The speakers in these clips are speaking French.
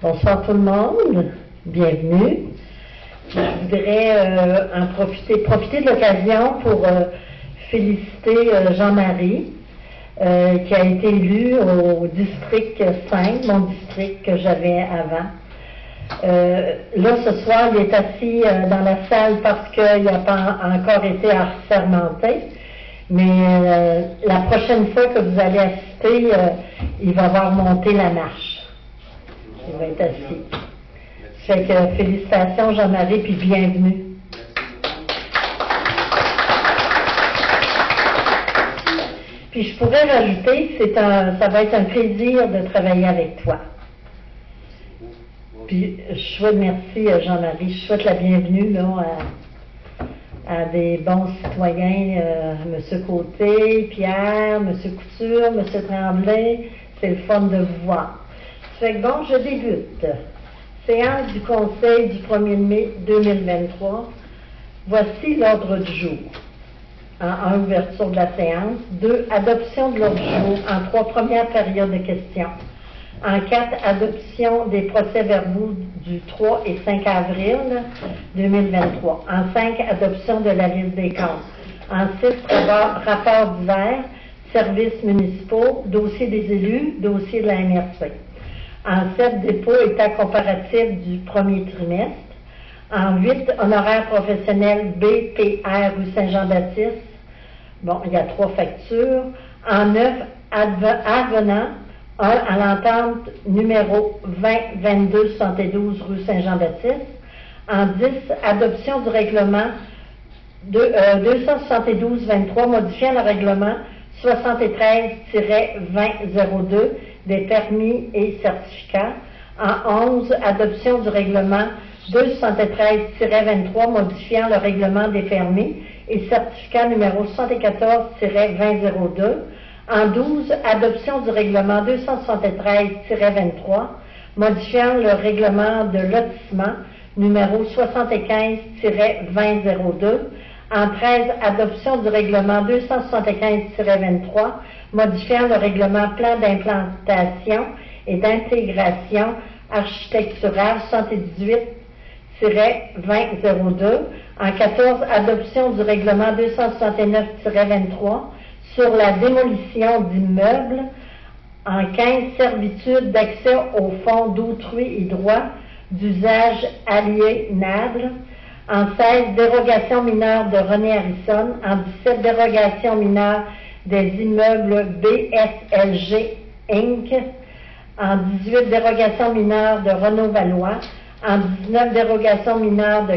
Bonsoir tout le monde, bienvenue. Je voudrais profiter de l'occasion pour féliciter Jean-Marie, qui a été élu au district 5, mon district que j'avais avant. Là, ce soir, il est assis dans la salle parce qu'il n'a pas encore été assermenté. Mais la prochaine fois que vous allez assister, il va avoir monté la marche. Il va être assis. Fait que félicitations Jean-Marie, puis bienvenue. Puis je pourrais rajouter que ça va être un plaisir de travailler avec toi. Puis je souhaite, merci Jean-Marie, je souhaite la bienvenue là, à des bons citoyens, M. Côté, Pierre, M. Couture, M. Tremblay. C'est le fun de vous voir. Fait que bon, je débute. Séance du Conseil du 1er mai 2023. Voici l'ordre du jour. En 1, ouverture de la séance. 2, adoption de l'ordre du jour en 3 premières périodes de questions. En 4, adoption des procès-verbaux du 3 et 5 avril 2023. En 5, adoption de la liste des comptes. En 6, rapport divers, services municipaux, dossier des élus, dossier de la MRC. En 7, dépôt état comparatif du premier trimestre. En 8, honoraires professionnels BPR rue Saint-Jean-Baptiste. Bon, il y a 3 factures. En 9, avenant à l'entente numéro 20-22-72 rue Saint-Jean-Baptiste. En 10, adoption du règlement 272-23 modifiant le règlement 73-2002 des permis et certificats. En 11, adoption du règlement 273-23 modifiant le règlement des permis et certificats numéro 74-2002. En 12, adoption du règlement 273-23 modifiant le règlement de lotissement numéro 75-2002. En 13, adoption du règlement 275-23 modifiant le règlement plan d'implantation et d'intégration architecturale 78-2002. En 14, adoption du règlement 269-23 sur la démolition d'immeubles. En 15, servitude d'accès aux fonds d'autrui et droits d'usage aliénable. En 16, dérogation mineure de René Harrison. En 17, dérogation mineure des immeubles BSLG Inc. En 18, dérogation mineure de Renaud Valois. En 19, dérogation mineure de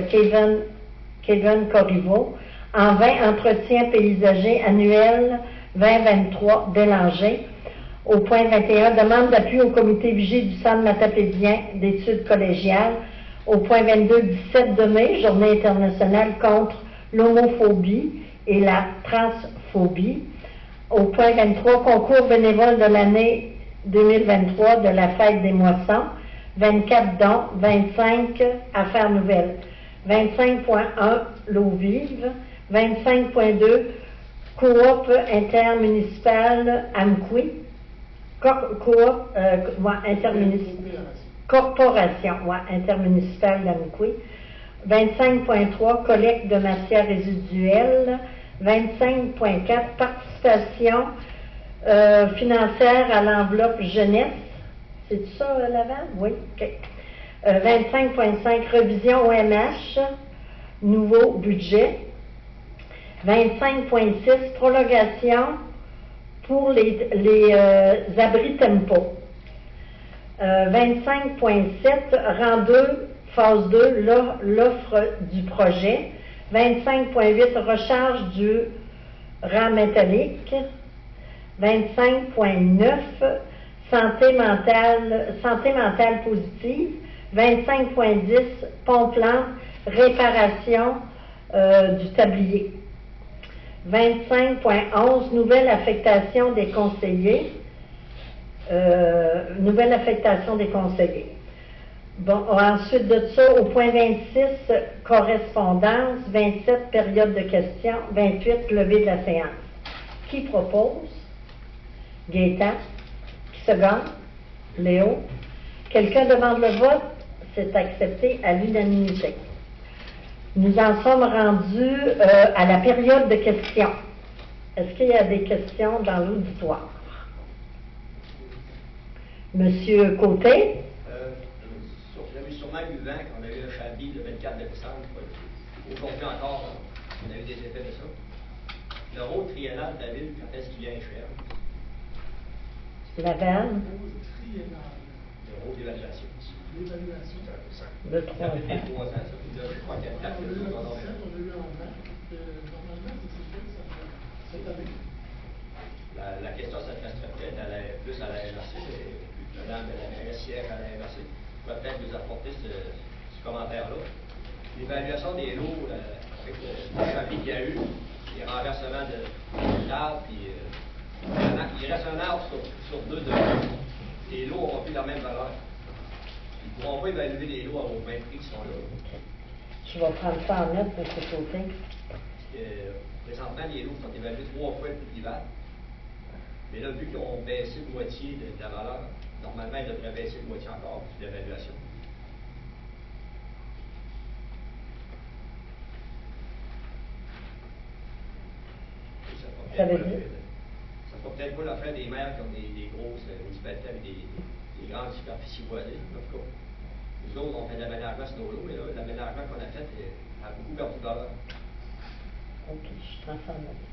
Kevin Corriveau. En 20, entretien paysager annuel 2023 Bélanger. Au point 21, demande d'appui au comité vigie du Centre matapédien d'études collégiales. Au point 22, 17 de mai, journée internationale contre l'homophobie et la transphobie. Au point 23, concours bénévole de l'année 2023 de la fête des moissons. 24 dons, 25 affaires nouvelles. 25.1 l'eau vive. 25.2 coop intermunicipale AMQUI. Corporation intermunicipale d'AMQUI. 25.3 collecte de matières résiduelles. 25.4 participation financière à l'enveloppe jeunesse. C'est ça l'avant? Oui. OK. 25.5 révision OMH, nouveau budget. 25.6 prolongation pour les abris tempo. 25.7 rang 2, phase 2, l'offre du projet. 25.8 recharge du rang métallique. 25.9 santé mentale positive. 25.10 pont-plante, réparation du tablier. 25.11 nouvelle affectation des conseillers. Bon, ensuite de ça, au point 26, correspondance. 27, période de questions. 28, levée de la séance. Qui propose? Gaétan. Qui se gagne? Léo. Quelqu'un demande le vote? C'est accepté à l'unanimité. Nous en sommes rendus à la période de questions. Est-ce qu'il y a des questions dans l'auditoire? Monsieur Côté? J'avais sûrement eu vent quand on a eu un Chablis le 24 décembre. Aujourd'hui encore, on a eu des effets de ça. Le rôle triennal de la ville, quand est-ce qu'il vient cher? La veille? Le rôle d'évaluation. L'évaluation. Le 3 Ça fait 3 ans, ça fait je crois qu'il y a 4 On a eu un an, normalement, c'est cette année. La question s'adresserait peut-être plus à la MRC, madame de la SIR à la MRC, pourrait peut-être nous apporter ce commentaire-là. L'évaluation des lots, avec le Chablis qu'il y a eu, les renversements d'arbres, puis il reste un arbre sur deux de les lots n'auront plus la même valeur. Ils ne pourront pas évaluer les lots au même prix qui sont là. Je vais prendre ça en note, M. Côté. Présentement, les lots sont évalués 3 fois le prix privat. Mais là, vu qu'ils ont baissé de moitié de la valeur, normalement, ils devraient baisser de moitié encore sur l'évaluation. Ça veut dire? Ça ne peut peut-être pas l'affaire des maires qui ont des grosses municipalités avec des grandes superficies voisées. En tout cas, nous autres, on fait de l'aménagement sur nos lots, mais là, l'aménagement qu'on a fait a beaucoup perdu de valeur. OK, je prends ça en note.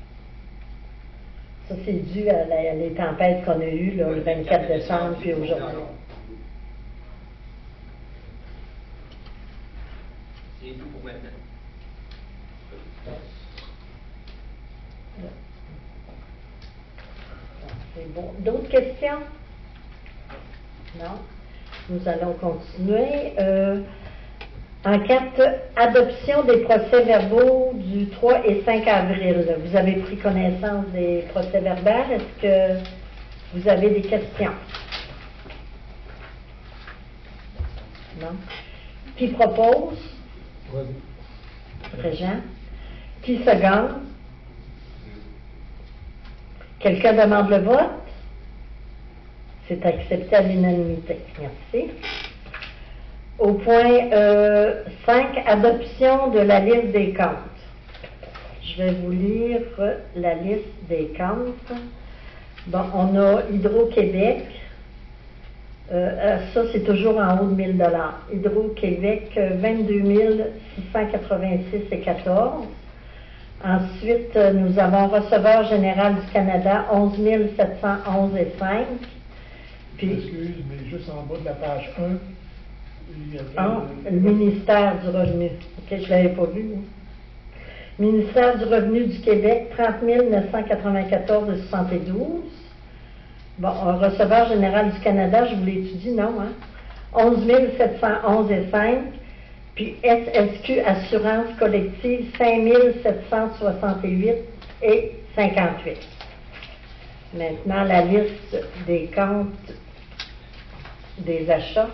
Ça, c'est dû à les tempêtes qu'on a eues là, le 24 décembre puis aujourd'hui. C'est tout pour maintenant. C'est bon. D'autres questions? Non? Nous allons continuer. Enquête, adoption des procès-verbaux du 3 et 5 avril. Vous avez pris connaissance des procès-verbaux. Est-ce que vous avez des questions? Non? Qui propose? Régent. Qui seconde? Quelqu'un demande le vote? C'est accepté à l'unanimité. Merci. Au point 5, adoption de la liste des comptes. Je vais vous lire la liste des comptes. Bon, on a Hydro-Québec. Ça, c'est toujours en haut de 1 000 $. Hydro-Québec, 22 686,14 $. Ensuite, nous avons receveur général du Canada, 11 711,5 $. Puis, Excuse, mais juste en bas de la page 1, il y avait... le ministère du Revenu. OK, je ne l'avais pas vu. Hein. Ministère du Revenu du Québec, 30 994,72 $. Bon, receveur général du Canada, je vous l'étudie, non, hein? 11 711,5 $. Puis SSQ Assurance Collective, 5 768,58 $. Maintenant, la liste des comptes des achats.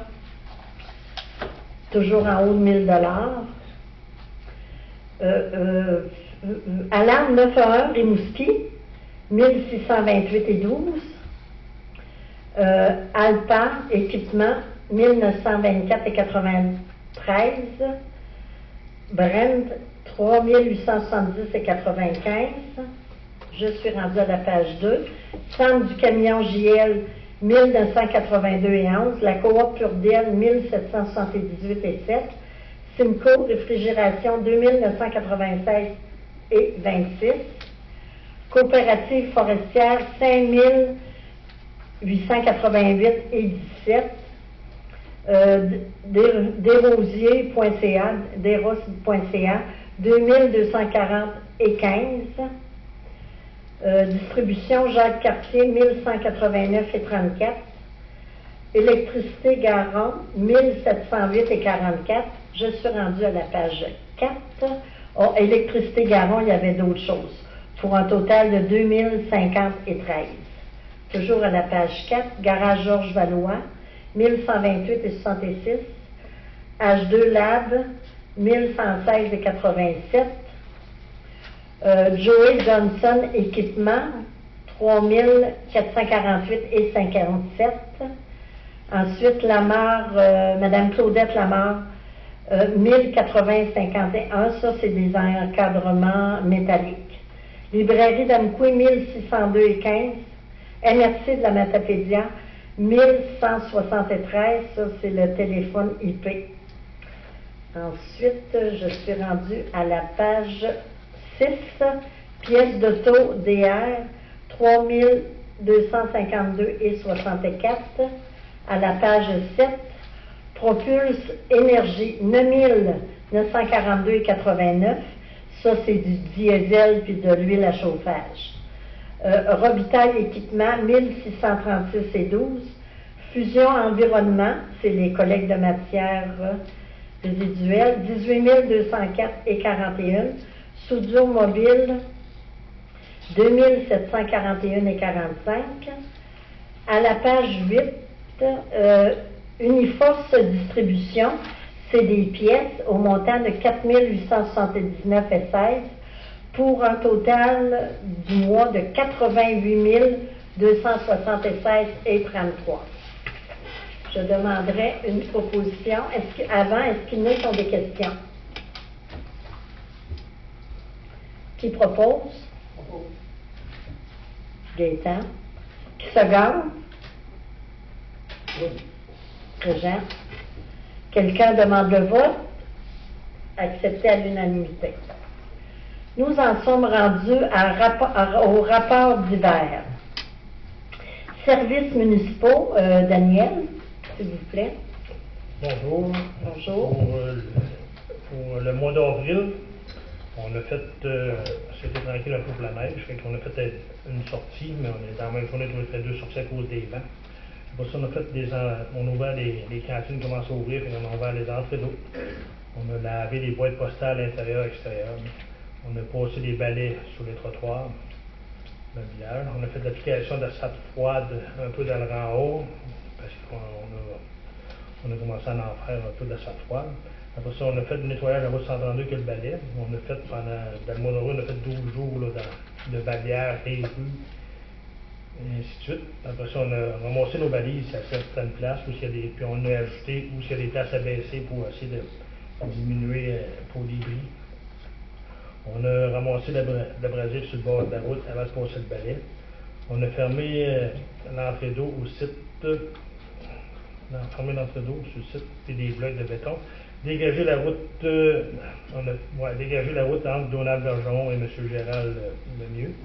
Toujours en haut de 1 000 $. Alarme 911, Rimouski, 1628,12 $. Alpa, équipement, 1924,93 $. Brent, 3870,95 $. Je suis rendue à la page 2. Centre du camion JL, 1982,11 $. La coop Purdel, 1778,7 $. Simco Réfrigération, 2996,26 $. Coopérative forestière, 5888,17 $. Desrosiers.ca, Desros.ca, 2240,15 $. Distribution Jacques Cartier, 1189,34 $. Électricité Garon, 1708,44 $. Je suis rendue à la page 4. Oh, Électricité Garon, il y avait d'autres choses. Pour un total de 2050,13 $. Toujours à la page 4. Garage Georges Valois, 1128,66 $. H2 Lab, 1116,87 $. Joey Johnson Équipement, 3448,57 $. Ensuite, Lamar, Madame Claudette Lamar, 1080-51, ça c'est des encadrements métalliques. Librairie d'Amkoui, 1602-15. MRC de la Matapédia, 1173, ça c'est le téléphone IP. Ensuite, je suis rendue à la page 6, pièces d'auto DR, 3252 et 64. À la page 7, Propulse Énergie, 9942 et 89. Ça, c'est du diesel puis de l'huile à chauffage. Robitaille Équipement, 1636 et 12. Fusion Environnement, c'est les collectes de matières résiduelles, 18 204 et 41. Soudure Mobile, 2741 et 45. À la page 8, Uniforce Distribution, c'est des pièces au montant de 4879 et 16 pour un total du mois de 88 276 et 33. Je demanderai une proposition. Est-ce qu'il y en a qui ont des questions? Qui propose? Gaëtan. Qui se gagne? Jean. Quelqu'un demande le vote? Accepté à l'unanimité. Nous en sommes rendus au rapport d'hiver. Services municipaux, Daniel, s'il vous plaît. Bonjour. Bonjour. Pour le mois d'avril, on a fait, c'était tranquille un peu pour la neige, fait qu'on a fait une sortie, mais on est dans la même journée, on a fait 2 sorties à cause des vents. Pour ça, on a fait on a ouvert les cantines, commencent à ouvrir, et on a ouvert les entrées d'eau. On a lavé les boîtes postales intérieures et extérieures. On a passé des balais sur les trottoirs, le village. On a fait de l'application d'asphalte froide un peu dans le rang haut, parce qu'on a commencé à en faire un peu d'asphalte froide. Après ça, on a fait du nettoyage de la route 132 que le balai. On a fait dans le mois d'avril, on a fait 12 jours là, de balière, des rues, et ainsi de suite. Après ça, on a ramassé nos balises à certaines places, puis on a ajouté où il y a des places à baisser pour essayer de diminuer pour les bris. On a ramassé l'abrasif sur le bord de la route avant de passer le balai. On a fermé l'entrée d'eau au site, fermé l'entrée d'eau sur le site, et des blocs de béton. Dégagé la route, dégagé la route entre Donald Bergeron et M. Gérald Lemieux.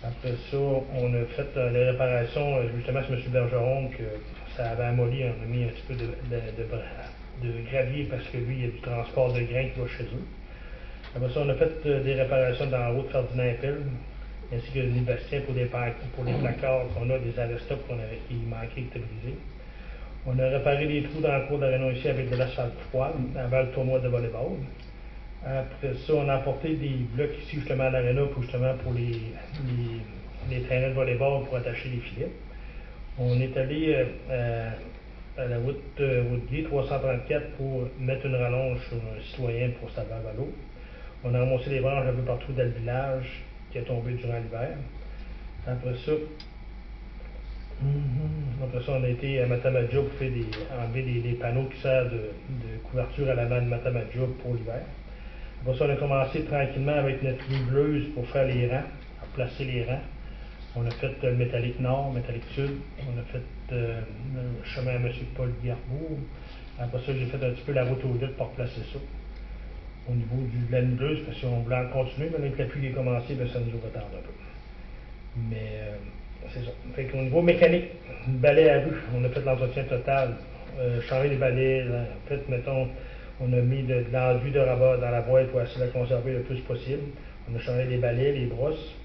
Après ça, on a fait les réparations, justement, sur M. Bergeron, que ça avait amolli, on a mis un petit peu de gravier parce que lui, il y a du transport de grains qui va chez eux. Après ça, on a fait des réparations dans la route Ferdinand Pell, ainsi que des bastiens pour les placards qu'on a, des arrêts-stop qui manquaient, qui étaient brisés. On a réparé les trous dans la cour d'Arena ici avec de l'asphalte froide avant le tournoi de volleyball. Après ça, on a apporté des blocs ici justement à l'Arena pour les terrains de volleyball pour attacher les filets. On est allé à la route Woodley 334 pour mettre une rallonge sur un citoyen pour sa valve à l'eau. On a ramassé les branches un peu partout dans le village qui est tombé durant l'hiver. Après ça, on a été à Matamadja pour enlever les panneaux qui servent de couverture à la main de Matamadja pour l'hiver. Après ça, on a commencé tranquillement avec notre nibleuse pour faire les rangs, pour placer les rangs. On a fait le métallique nord, métallique sud. On a fait le chemin à M. Paul Garbour. Après ça, j'ai fait un petit peu la route aux luttes pour placer ça. Au niveau de la nibleuse, parce qu'on voulait en continuer, mais avec la pluie qui est commencée, ça nous retarde un peu. Mais c'est ça. Fait qu'au niveau mécanique, balai à rue, on a fait l'entretien total, changé les balais, en fait, mettons, on a mis de l'enduit de rabat dans la boîte pour essayer de la conserver le plus possible. On a changé les balais, les brosses.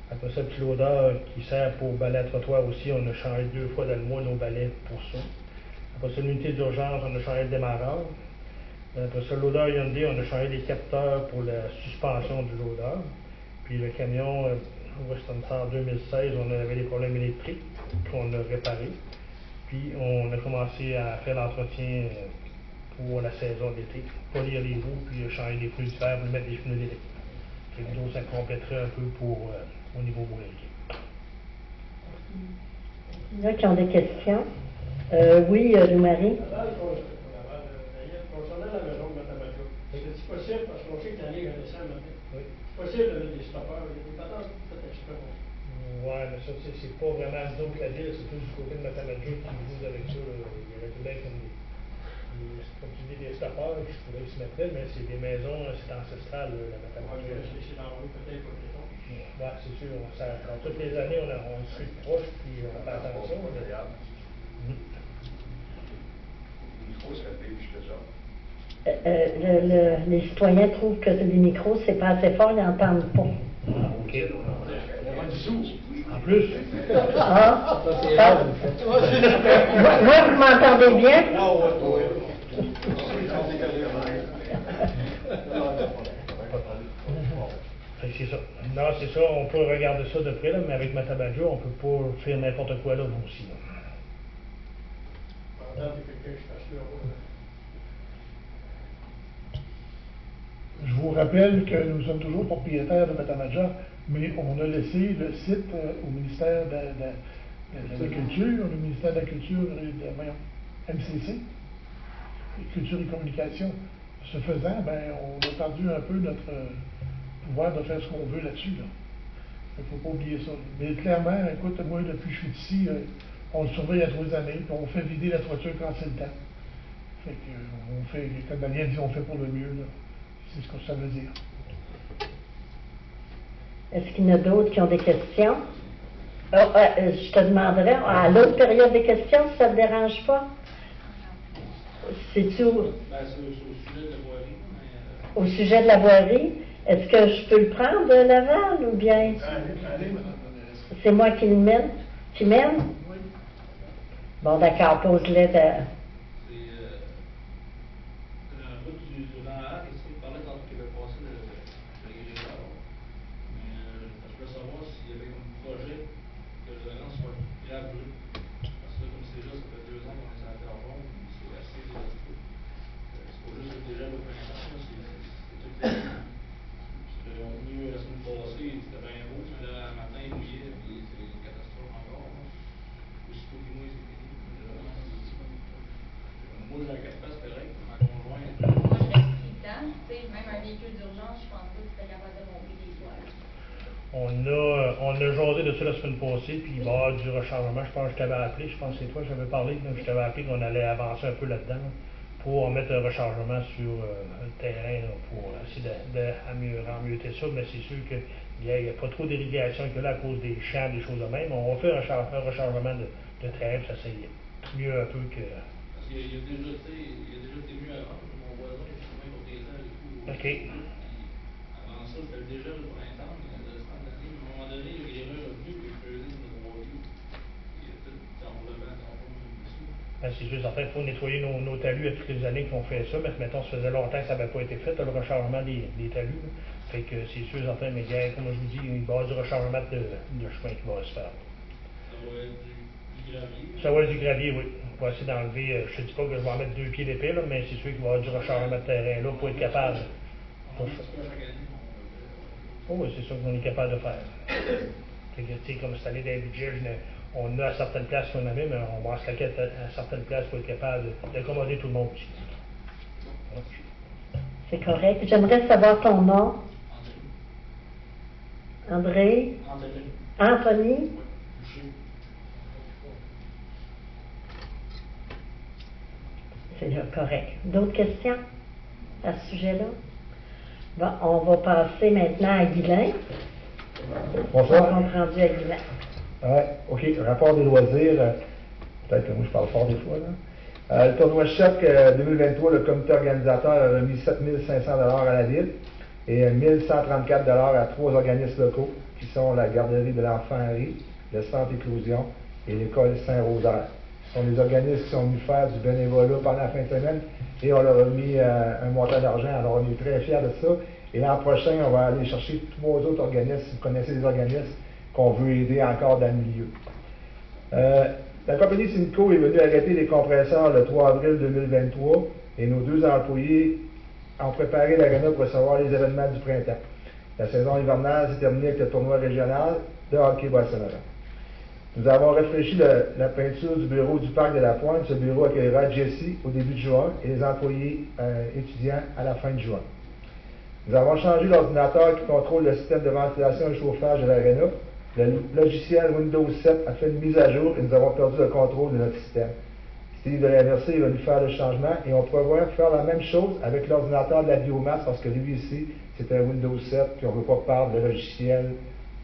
Après ça, le petit loader qui sert pour balai à trottoir aussi, on a changé 2 fois dans le mois nos balais pour ça. Après ça, l'unité d'urgence, on a changé le démarreur. Après ça, le loader Hyundai, on a changé les capteurs pour la suspension du loader. Puis le camion Western Star 2016, on avait des problèmes électriques qu'on a réparés. Puis on a commencé à faire l'entretien pour la saison d'été, polir les roues, puis changer les pneus d'hiver, puis mettre des pneus d'été. Donc ça compléterait un peu au niveau bourrier. Il y en a qui ont des questions. Oui, Lou-Marie. Concernant la maison de Matamajo, c'est possible, parce qu'on sait que la Ligue a laissé un matin, Oui. c'est possible de mettre des stoppeurs, il y a des patentes faites exprès. Ouais, mais ça, c'est pas vraiment nous autres la ville, c'est plus du côté de Matamajo qui joue avec ça. Là. Il y aurait tout bien comme tu dis, des stoppeurs qui pourraient se mettre là, mais c'est des maisons, c'est ancestral, la Matamajo. C'est dans la rue peut-être pour les temps. Ouais, c'est sûr. Toutes les années, on suit proche, puis on fait attention. Les citoyens trouvent que les micros, c'est pas assez fort, ils n'entendent pas. OK. En plus. Ah, moi, vous m'entendez bien? C'est ça. Non, c'est ça, on peut regarder ça de près, là, mais avec Matamajo, on peut pas faire n'importe quoi là, vous aussi. Là. Je vous rappelle que nous sommes toujours propriétaires de Matamaja, mais on a laissé le site au ministère de la Culture, le ministère de la Culture MCC, Culture et Communication. Ce faisant, ben, on a perdu un peu notre pouvoir de faire ce qu'on veut là-dessus. Là. Il ne faut pas oublier ça. Mais clairement, écoute, moi, depuis que je suis ici, on le surveille à 3 années, puis on fait vider la toiture quand c'est le temps. Fait que, on fait, comme Daniel dit, on fait pour le mieux. Là. C'est ce que ça veut dire. Est-ce qu'il y en a d'autres qui ont des questions? Je te demanderais, à l'autre période des questions, si ça ne te dérange pas? C'est-tu au sujet de la voirie? Est-ce que je peux le prendre de Laval ou bien c'est moi qui le mène? Qui mène? Oui. Bon, d'accord, pose-le. On a jasé de ça la semaine passée, puis il va y avoir du rechargement. Je pense que je t'avais appelé, je pense que c'est toi que j'avais parlé, donc je t'avais appelé qu'on allait avancer un peu là-dedans là, pour mettre un rechargement sur le terrain là, pour essayer d'améliorer ça, mais c'est sûr qu'il n'y a pas trop d'irrigation que là à cause des champs, des choses de même. On va faire un rechargement de terrain, puis ça c'est mieux un peu que. Parce qu'il y a déjà été mieux avant, mon voisin, justement, pour des ans et tout. OK. Avant ça, c'était déjà le printemps, mais à un moment donné, il y a un revenu qui faisait une broyure. Il y a tout l'enlevant, Ben, c'est sûr, certain, il faut nettoyer nos talus à toutes les années qu'on fait ça, mais mettons, ça faisait longtemps que ça n'avait pas été fait, le rechargement des talus. Là. Fait que c'est sûr, certain, mais comme je vous dis, il va y avoir du rechargement de chemin qui va se faire. Ça va être du gravier. Ça va être du gravier, oui. On va essayer d'enlever, je ne dis pas que je vais en mettre 2 pieds d'épais, là, mais c'est sûr qu'il va y avoir du rechargement de terrain là pour être capable. Oh, oui, c'est sûr qu'on est capable de faire. Fait que, tu sais, comme cette année dans les budgets, on a à certaines places qu'on avait, mais on va se laquer à certaines places pour être capable d'accommoder tout le monde aussi. C'est correct. J'aimerais savoir ton nom. André? Anthony? C'est là, correct. D'autres questions à ce sujet-là? Bon, on va passer maintenant à Guylain. Bonsoir. On compte rendu à Guylain. Ouais, OK. Rapport des loisirs. Peut-être que moi, je parle fort des fois. Là. Le tournoi Choc 2023, le comité organisateur a remis 7 500 $ à la ville et 1 134 $ à 3 organismes locaux qui sont la garderie de l'Enfant Henri, le Centre Éclosion et l'École Saint-Rosaire. Ce sont des organismes qui sont venus faire du bénévolat pendant la fin de semaine et on leur a mis un montant d'argent. Alors, on est très fiers de ça. Et l'an prochain, on va aller chercher 3 autres organismes, si vous connaissez des organismes qu'on veut aider encore dans le milieu. La compagnie Simco est venue arrêter les compresseurs le 3 avril 2023 et nos 2 employés ont préparé l'aréna pour recevoir les événements du printemps. La saison hivernale s'est terminée avec le tournoi régional de hockey Bas-Saint-Laurent. Nous avons réfléchi la peinture du bureau du Parc de la Pointe. Ce bureau accueillera Jesse au début de juin et les employés étudiants à la fin de juin. Nous avons changé l'ordinateur qui contrôle le système de ventilation et chauffage de l'aréna. Le logiciel Windows 7 a fait une mise à jour et nous avons perdu le contrôle de notre système. Steve de l'AMRC est venu faire le changement et on prévoit faire la même chose avec l'ordinateur de la biomasse parce que lui ici, c'est un Windows 7 puis on ne veut pas perdre le logiciel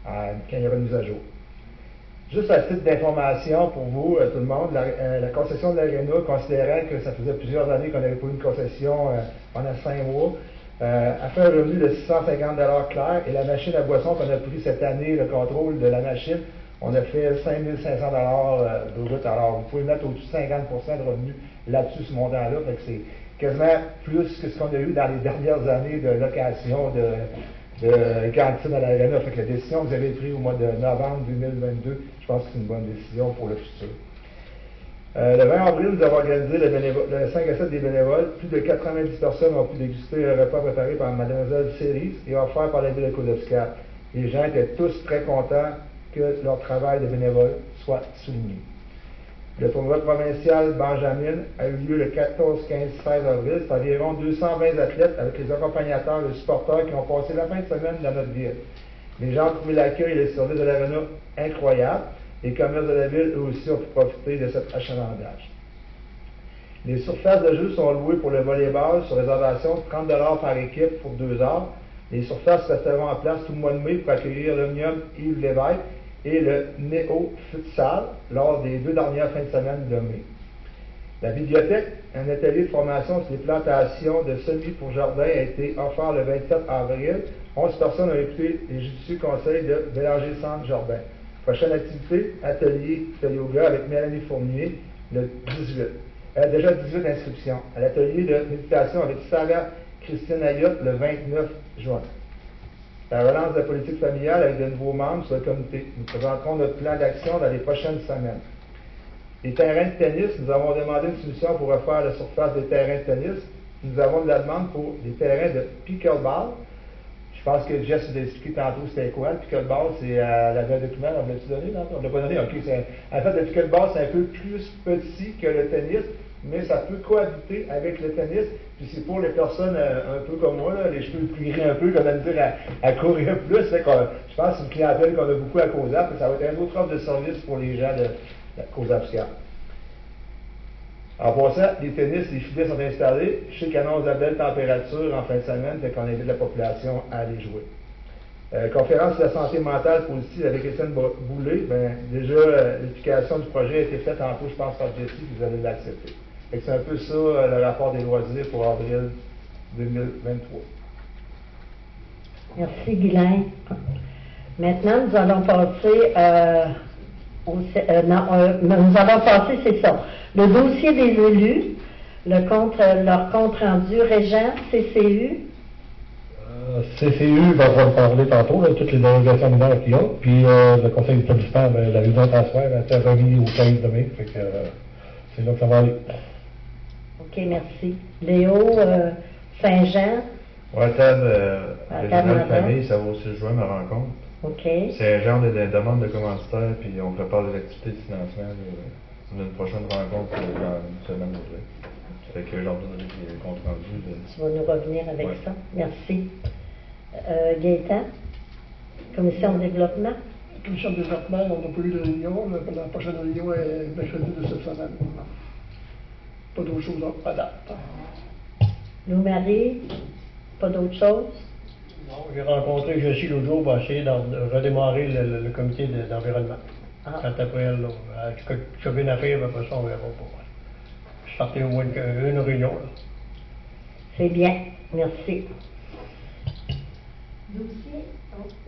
quand il y aura une mise à jour. Juste à titre d'information pour vous, tout le monde, la concession de l'Arena, considérant que ça faisait plusieurs années qu'on n'avait pas eu une concession pendant 5 mois, a fait un revenu de 650 $ clair et la machine à boisson qu'on a pris cette année, le contrôle de la machine, on a fait 5500 $ brut. Alors, vous pouvez mettre au-dessus de 50 de revenus là-dessus, ce montant-là. Fait que c'est quasiment plus que ce qu'on a eu dans les dernières années de location de cantine à l'Arena. Fait que la décision que vous avez prise au mois de novembre 2022, je pense que c'est une bonne décision pour le futur. Le 20 avril, nous avons organisé le 5 à 7 des bénévoles. Plus de 90 personnes ont pu déguster un repas préparé par Mademoiselle Cerise et offert par la ville de Côte-de-Scat. Les gens étaient tous très contents que leur travail de bénévole soit souligné. Le tournoi provincial Benjamin a eu lieu le 14, 15, 16 avril. C'est environ 220 athlètes avec les accompagnateurs et les supporters qui ont passé la fin de semaine dans notre ville. Les gens ont trouvé l'accueil et les services de l'Arena incroyables. Les commerces de la ville, eux aussi, ont pu profiter de cet achalandage. Les surfaces de jeu sont louées pour le volleyball sur réservation de 30 $ par équipe pour 2 heures. Les surfaces resteront en place tout le mois de mai pour accueillir l'Omnium Yves Lévesque et le Néo Futsal lors des 2 dernières fins de semaine de mai. La bibliothèque, un atelier de formation sur les plantations de semis pour jardin, a été offert le 27 avril. 11 personnes ont écouté les judicieux conseils de Bélanger Centre Jardin. Prochaine activité, atelier de yoga avec Mélanie Fournier, le 18. Elle a déjà 18 inscriptions. À l'atelier de méditation avec Sarah Christine Ayotte, le 29 juin. La relance de la politique familiale avec de nouveaux membres sur le comité. Nous présenterons notre plan d'action dans les prochaines semaines. Les terrains de tennis, nous avons demandé une solution pour refaire la surface des terrains de tennis. Nous avons de la demande pour des terrains de pickleball. Je pense que Jess nous a expliqué tantôt c'était quoi. Le pickleball, c'est la vraie document, on l'a-tu donné? Non? On ne l'a pas donné? OK. En fait, le pickleball, c'est un peu plus petit que le tennis, mais ça peut cohabiter avec le tennis. Puis c'est pour les personnes un peu comme moi, là, les cheveux plus gris un peu, comme à me dire à courir plus. Fait que, je pense que c'est une clientèle qu'on a beaucoup à COSAP, et ça va être un autre offre de service pour les gens de la COSAP-SCAP. En passant, les tennis, les filets sont installés. Je sais qu'ils annoncent de belles températures en fin de semaine, fait qu'on invite la population à aller jouer. Conférence sur la santé mentale positive avec Étienne Boulay. Déjà, l'explication du projet a été faite tantôt, je pense, par Jessie, puis vous allez l'accepter. C'est un peu ça le rapport des loisirs pour avril 2023. Merci, Guylaine. Maintenant, nous allons passer nous allons passer, c'est ça, le dossier des élus, leur compte rendu régent, CCU. CCU, va en parler tantôt, là, toutes les délégations mineures qu'ils ont, puis le conseil d'établissement, la réunion transfert a été remis au 15 de mai, fait que c'est là que ça va aller. OK, merci. Léo, Saint-Jean. Ouais, de famille, ça va aussi joindre ma rencontre. OK. C'est un genre de demande de commanditaire, puis on prépare des activités de financement. On a une prochaine rencontre dans une semaine ou deux. Fait que j'en donnerai des comptes rendus. Tu vas nous revenir avec ça. Merci. Gaëtan, commission de développement. Commission de développement, on n'a pas eu de réunion. La prochaine réunion est mercredi de cette semaine. Pas d'autre chose à date. Lou-Marie, pas d'autre chose? Non, j'ai rencontré Jessie l'autre jour pour essayer de redémarrer le comité d'environnement. Quand après elle, je fais une affaire, après ça, on verra pas. Je sortais au moins une réunion. Là. C'est bien, merci.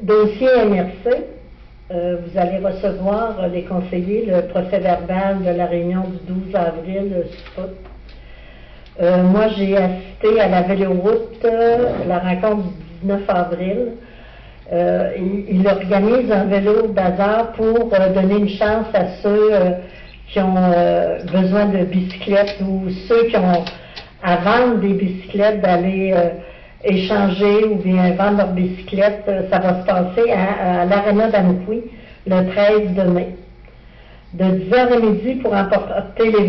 Dossier MRC. Vous allez recevoir les conseillers le procès-verbal de la réunion du 12 avril. Moi, j'ai assisté à la véloroute, la rencontre du 19 avril. Il organise un vélo bazar pour donner une chance à ceux qui ont besoin de bicyclettes ou ceux qui ont à vendre des bicyclettes d'aller échanger ou bien vendre leurs bicyclettes. Ça va se passer à l'Arena d'Amqui le 13 de mai. de 10h à midi pour emporter les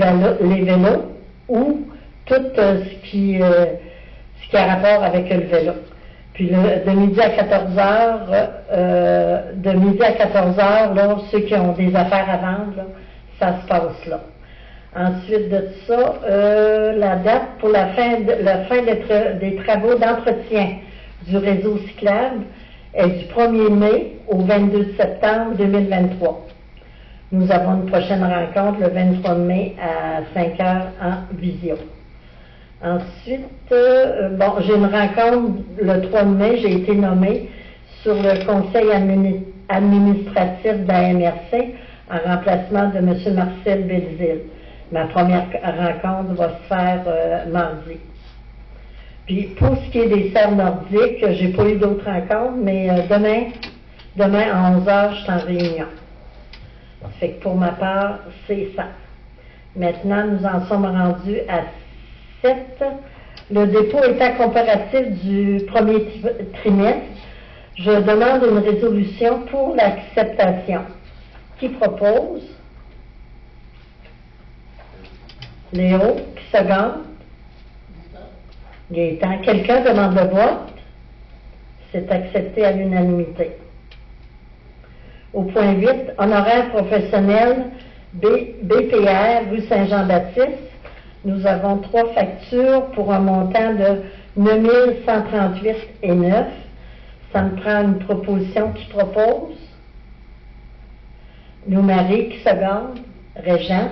vélos ou tout ce qui a rapport avec le vélo. Puis de midi à 14h, là, ceux qui ont des affaires à vendre, là, ça se passe là. Ensuite de ça, la date pour la fin des travaux d'entretien du réseau cyclable est du 1er mai au 22 septembre 2023. Nous avons une prochaine rencontre le 23 mai à 5h en visio. Ensuite, j'ai une rencontre le 3 mai, j'ai été nommée sur le conseil administratif de la MRC en remplacement de M. Marcel Belzile. Ma première rencontre va se faire mardi. Puis pour ce qui est des serres nordiques, j'ai pas eu d'autres rencontres, mais demain à 11h, je suis en réunion. Fait que pour ma part, c'est ça. Maintenant, nous en sommes rendus à 7. Le dépôt état comparatif du premier trimestre, je demande une résolution pour l'acceptation. Qui propose? Léo, qui seconde? Gaétan. Quelqu'un demande le vote? C'est accepté à l'unanimité. Au point 8, honoraires professionnels BPR, rue Saint-Jean-Baptiste. Nous avons 3 factures pour un montant de 9 138,9. Ça me prend une proposition qui propose. Nous, Marie, qui seconde? Régent.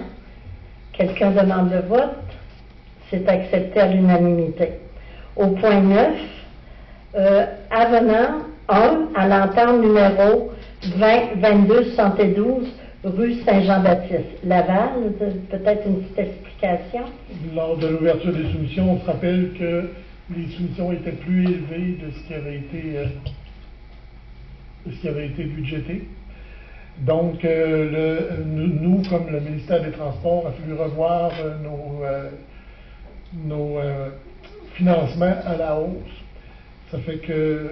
Quelqu'un demande le vote? C'est accepté à l'unanimité. Au point 9, avenant 1 à l'entente numéro 20-22-72, rue Saint-Jean-Baptiste. Laval, peut-être une petite explication? Lors de l'ouverture des soumissions, on se rappelle que les soumissions étaient plus élevées de ce qui avait été budgété. Donc, nous, comme le ministère des Transports, a fallu revoir nos financements à la hausse. Ça fait que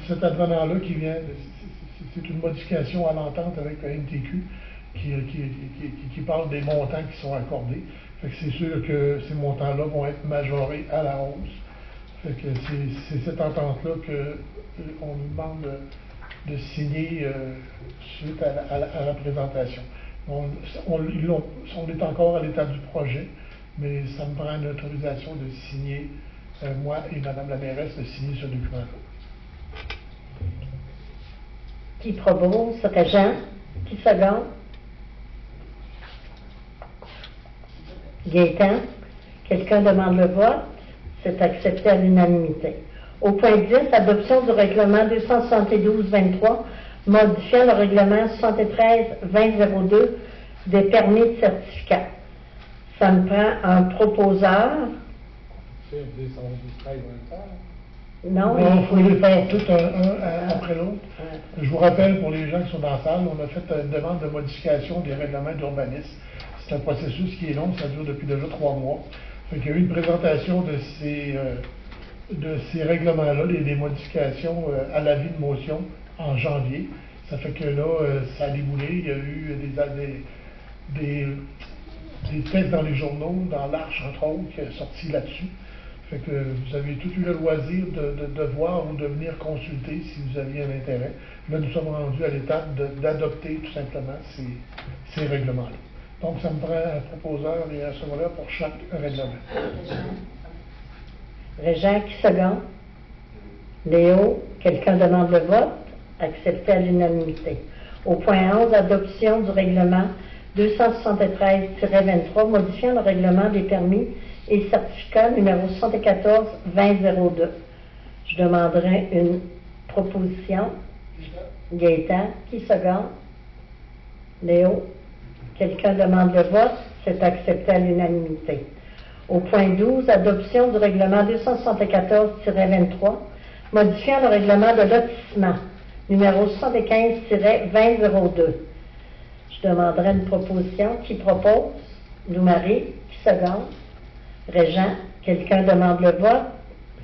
cet avenant-là qui vient, c'est une modification à l'entente avec la NTQ qui parle des montants qui sont accordés. Fait que c'est sûr que ces montants-là vont être majorés à la hausse. Fait que c'est cette entente-là qu'on nous demande de signer suite à la présentation. On est encore à l'état du projet, mais ça me prend une autorisation de signer, moi et Mme la mairesse, de signer ce document-là. Qui propose? Régent? Qui seconde? Gaétan? Quelqu'un demande le vote? C'est accepté à l'unanimité. Au point 10, adoption du règlement 272-23, modifiant le règlement 73-2002 des permis de certificat. Ça me prend un proposeur. C'est 273-23. Non, il faut les faire tout un après l'autre. Je vous rappelle, pour les gens qui sont dans la salle, on a fait une demande de modification des règlements d'urbanisme. C'est un processus qui est long, ça dure depuis déjà 3 mois. Fait qu'il y a eu une présentation de ces règlements-là, des modifications à l'avis de motion en janvier. Ça fait que là, ça a déboulé. Il y a eu des textes dans les journaux, dans l'Arche, entre autres, qui est sorti là-dessus. Fait que vous avez tout eu le loisir de voir ou de venir consulter si vous aviez un intérêt. Là, nous sommes rendus à l'étape d'adopter tout simplement ces règlements-là. Donc, ça me prend un proposeur et un secrétaire pour chaque règlement. Régent, qui seconde? Léo, quelqu'un demande le vote? Accepté à l'unanimité. Au point 11, adoption du règlement 273-23, modifiant le règlement des permis et certificats numéro 74-2002. Je demanderai une proposition. Gaétan, qui seconde? Léo, quelqu'un demande le vote? C'est accepté à l'unanimité. Au point 12, adoption du règlement 274-23, modifiant le règlement de lotissement numéro 75-2002. Je demanderai une proposition. Qui propose? Nous, Marie. Qui seconde? Régent. Quelqu'un demande le vote?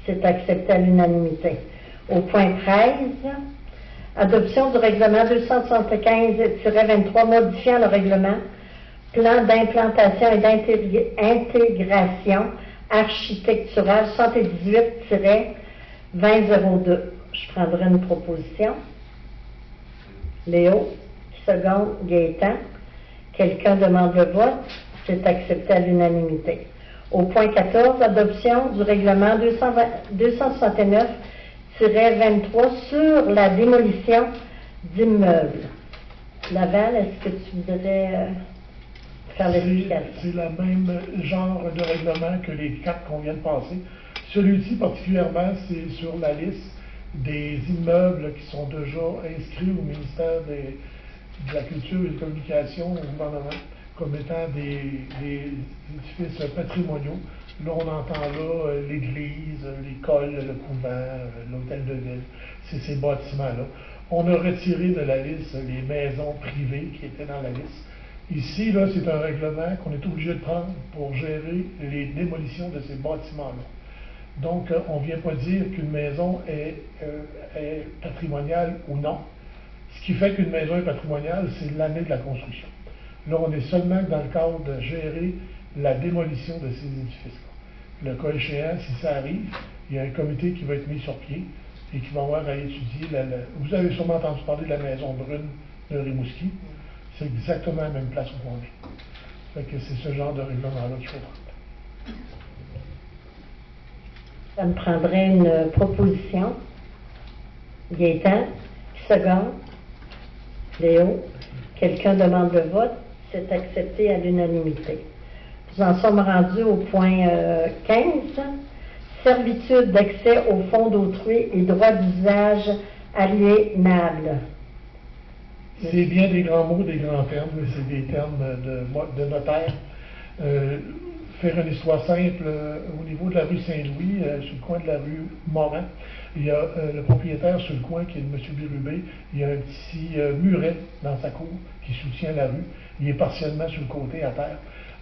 C'est accepté à l'unanimité. Au point 13, adoption du règlement 275-23, modifiant le règlement plan d'implantation et d'intégration architecturale 78-2002. Je prendrai une proposition. Léo, qui seconde, Gaétan. Quelqu'un demande le vote. C'est accepté à l'unanimité. Au point 14, adoption du règlement 269-23 sur la démolition d'immeubles. Laval, est-ce que tu voudrais faire l'explication? C'est le même genre de règlement que les 4 qu'on vient de passer. Celui-ci particulièrement, c'est sur la liste des immeubles qui sont déjà inscrits au ministère de la Culture et des Communications au gouvernement comme étant des édifices patrimoniaux. Là, on entend là l'église, l'école, le couvent, l'hôtel de ville. C'est ces bâtiments-là. On a retiré de la liste les maisons privées qui étaient dans la liste. Ici, là, c'est un règlement qu'on est obligé de prendre pour gérer les démolitions de ces bâtiments-là. Donc, on ne vient pas dire qu'une maison est patrimoniale ou non. Ce qui fait qu'une maison est patrimoniale, c'est l'année de la construction. Là, on est seulement dans le cadre de gérer la démolition de ces édifices-là. Le cas échéant, si ça arrive, il y a un comité qui va être mis sur pied et qui va avoir à étudier. Vous avez sûrement entendu parler de la maison brune de Rimouski. C'est exactement la même place où on est. Fait que c'est ce genre de règlement-là qu'il faut prendre. Ça me prendrait une proposition. Gaétan, qui seconde. Léo, quelqu'un demande le vote. C'est accepté à l'unanimité. Nous en sommes rendus au point 15. Servitude d'accès aux fonds d'autrui et droits d'usage aliénables. C'est bien des grands mots, des grands termes, mais c'est des termes de notaire. Faire une histoire simple, au niveau de la rue Saint-Louis, sur le coin de la rue Morin, il y a le propriétaire sur le coin qui est M. Bérubé, il y a un petit muret dans sa cour qui soutient la rue. Il est partiellement sur le côté à terre.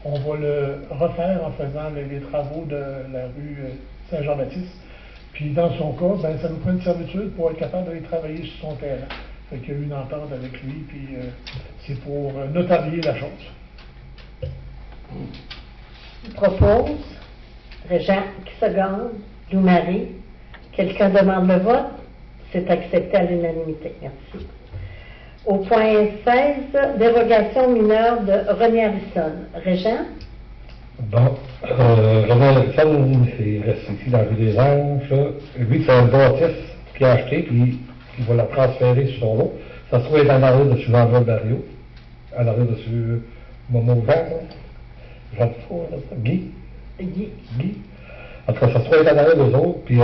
On va le refaire en faisant les travaux de la rue Saint-Jean-Baptiste. Puis dans son cas, ben, ça nous prend une servitude pour être capable d'aller travailler sur son terrain. Fait qu'il y a eu une entente avec lui, puis c'est pour notarier la chose. Qui propose? Régent, qui seconde? Lou-Marie. Quelqu'un demande le vote? C'est accepté à l'unanimité. Merci. Au point 16, dérogation mineure de René Harrison. Régent? Bon, René Harrison, il reste ici dans la rue des Anges. Lui, c'est un bâtisse qu'il a acheté, puis il va la transférer sur son lot. Ça se trouve être en arrière de Jean-Jacques Barrio, en arrière de Momo Jean, Guy. En tout cas, ça se trouve être en arrière d'eux autres, puis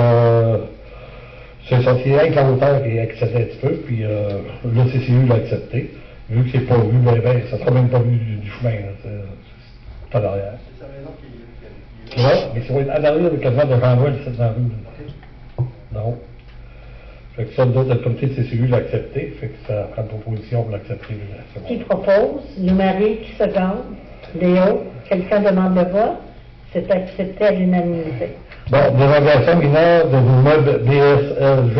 c'est rien que la hauteur qui est accepté un petit peu, puis le CCU l'a accepté, vu que c'est pas vu, ben, ça sera même pas vu du chemin, c'est en arrière. C'est sa maison qui Oui, mais c'est en arrière quasiment de Jean-Noël, c'est dans la rue. Non. Fait que ça, d'autres, le comité de CCU l'a accepté, fait que ça prend une proposition pour l'accepter. Qui propose? Lou-Marie, qui seconde? Léo, quelqu'un demande le vote? C'est accepté à l'unanimité. Bon, dérogation mineure de l'immeuble DSLG.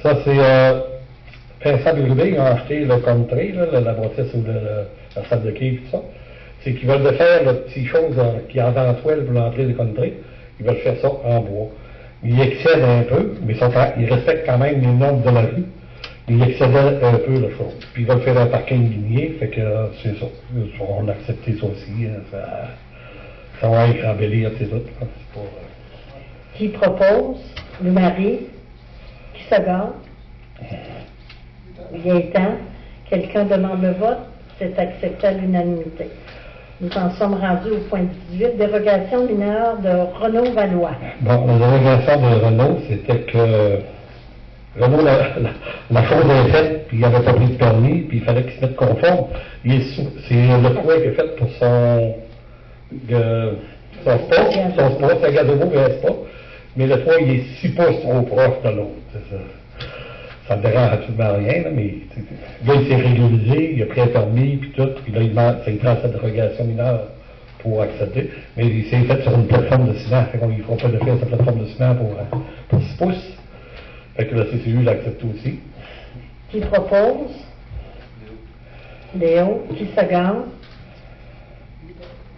Ça c'est Vincent Bérubé, ils ont acheté le country, là, la bâtisse ou la salle de quai, tout ça. C'est qu'ils veulent faire le petit chose qui est en toile pour l'entrée du country. Ils veulent faire ça en bois. Ils excèdent un peu, mais ils respectent quand même les normes de la rue. Ils excèdent un peu la chose. Puis ils veulent faire un parking ligné, fait que c'est ça. On a accepté ça aussi. Ça va être embellir, c'est tout. Qui propose? Lou-Marie. Qui seconde? Gaétan. Quelqu'un demande le vote? C'est accepté à l'unanimité. Nous en sommes rendus au point 18, dérogation mineure de Renaud Valois. Bon, la dérogation de Renaud, c'était que Renaud, la chose est faite, puis il n'avait pas pris de permis, puis il fallait qu'il se mette conforme. C'est le toit qui est fait pour son spa, c'est un gazebo, mais un spa, mais le toit, il est 6 pouces trop proche de l'autre. Ça ne dérange absolument rien, là, mais là, il s'est régularisé, il a pris un permis, puis tout, puis là, il prend sa dérogation mineure pour accéder, mais il s'est fait sur une plateforme de ciment, fait qu'on ne fera pas de faire sa plateforme de ciment pour 6 pouces. Fait que la CCU l'accepte aussi. Qui propose? Léo, qui se gagne?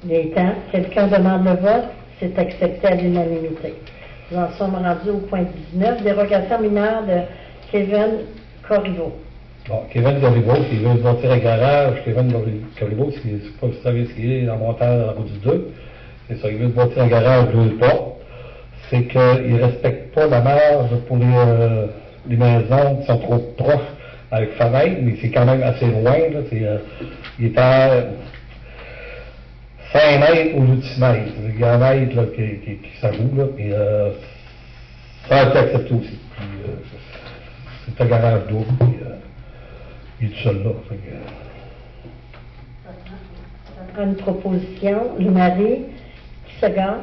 Gaétan, quelqu'un demande le vote? C'est accepté à l'unanimité. Nous en sommes rendus au point 19, dérogation mineure de Kevin Corriveau. Bon, Kevin Corriveau, qui veut se bâtir un garage. Kevin Corriveau, je ne sais pas si vous savez ce qu'il est en montant à la route du 2. C'est ça, il veut se bâtir un garage 2 portes. C'est qu'il ne respecte pas la marge pour les maisons qui sont trop proches avec fenêtre, mais c'est quand même assez loin. Là, il est à 5 mètres au lieu de 6 mètres. Il y a 1 mètre là, qui s'avoue, là, puis ça a été accepté aussi. Puis, c'est un garage d'eau, puis il est tout seul là. Ça prend une proposition. Louis-Marie, qui se gagne?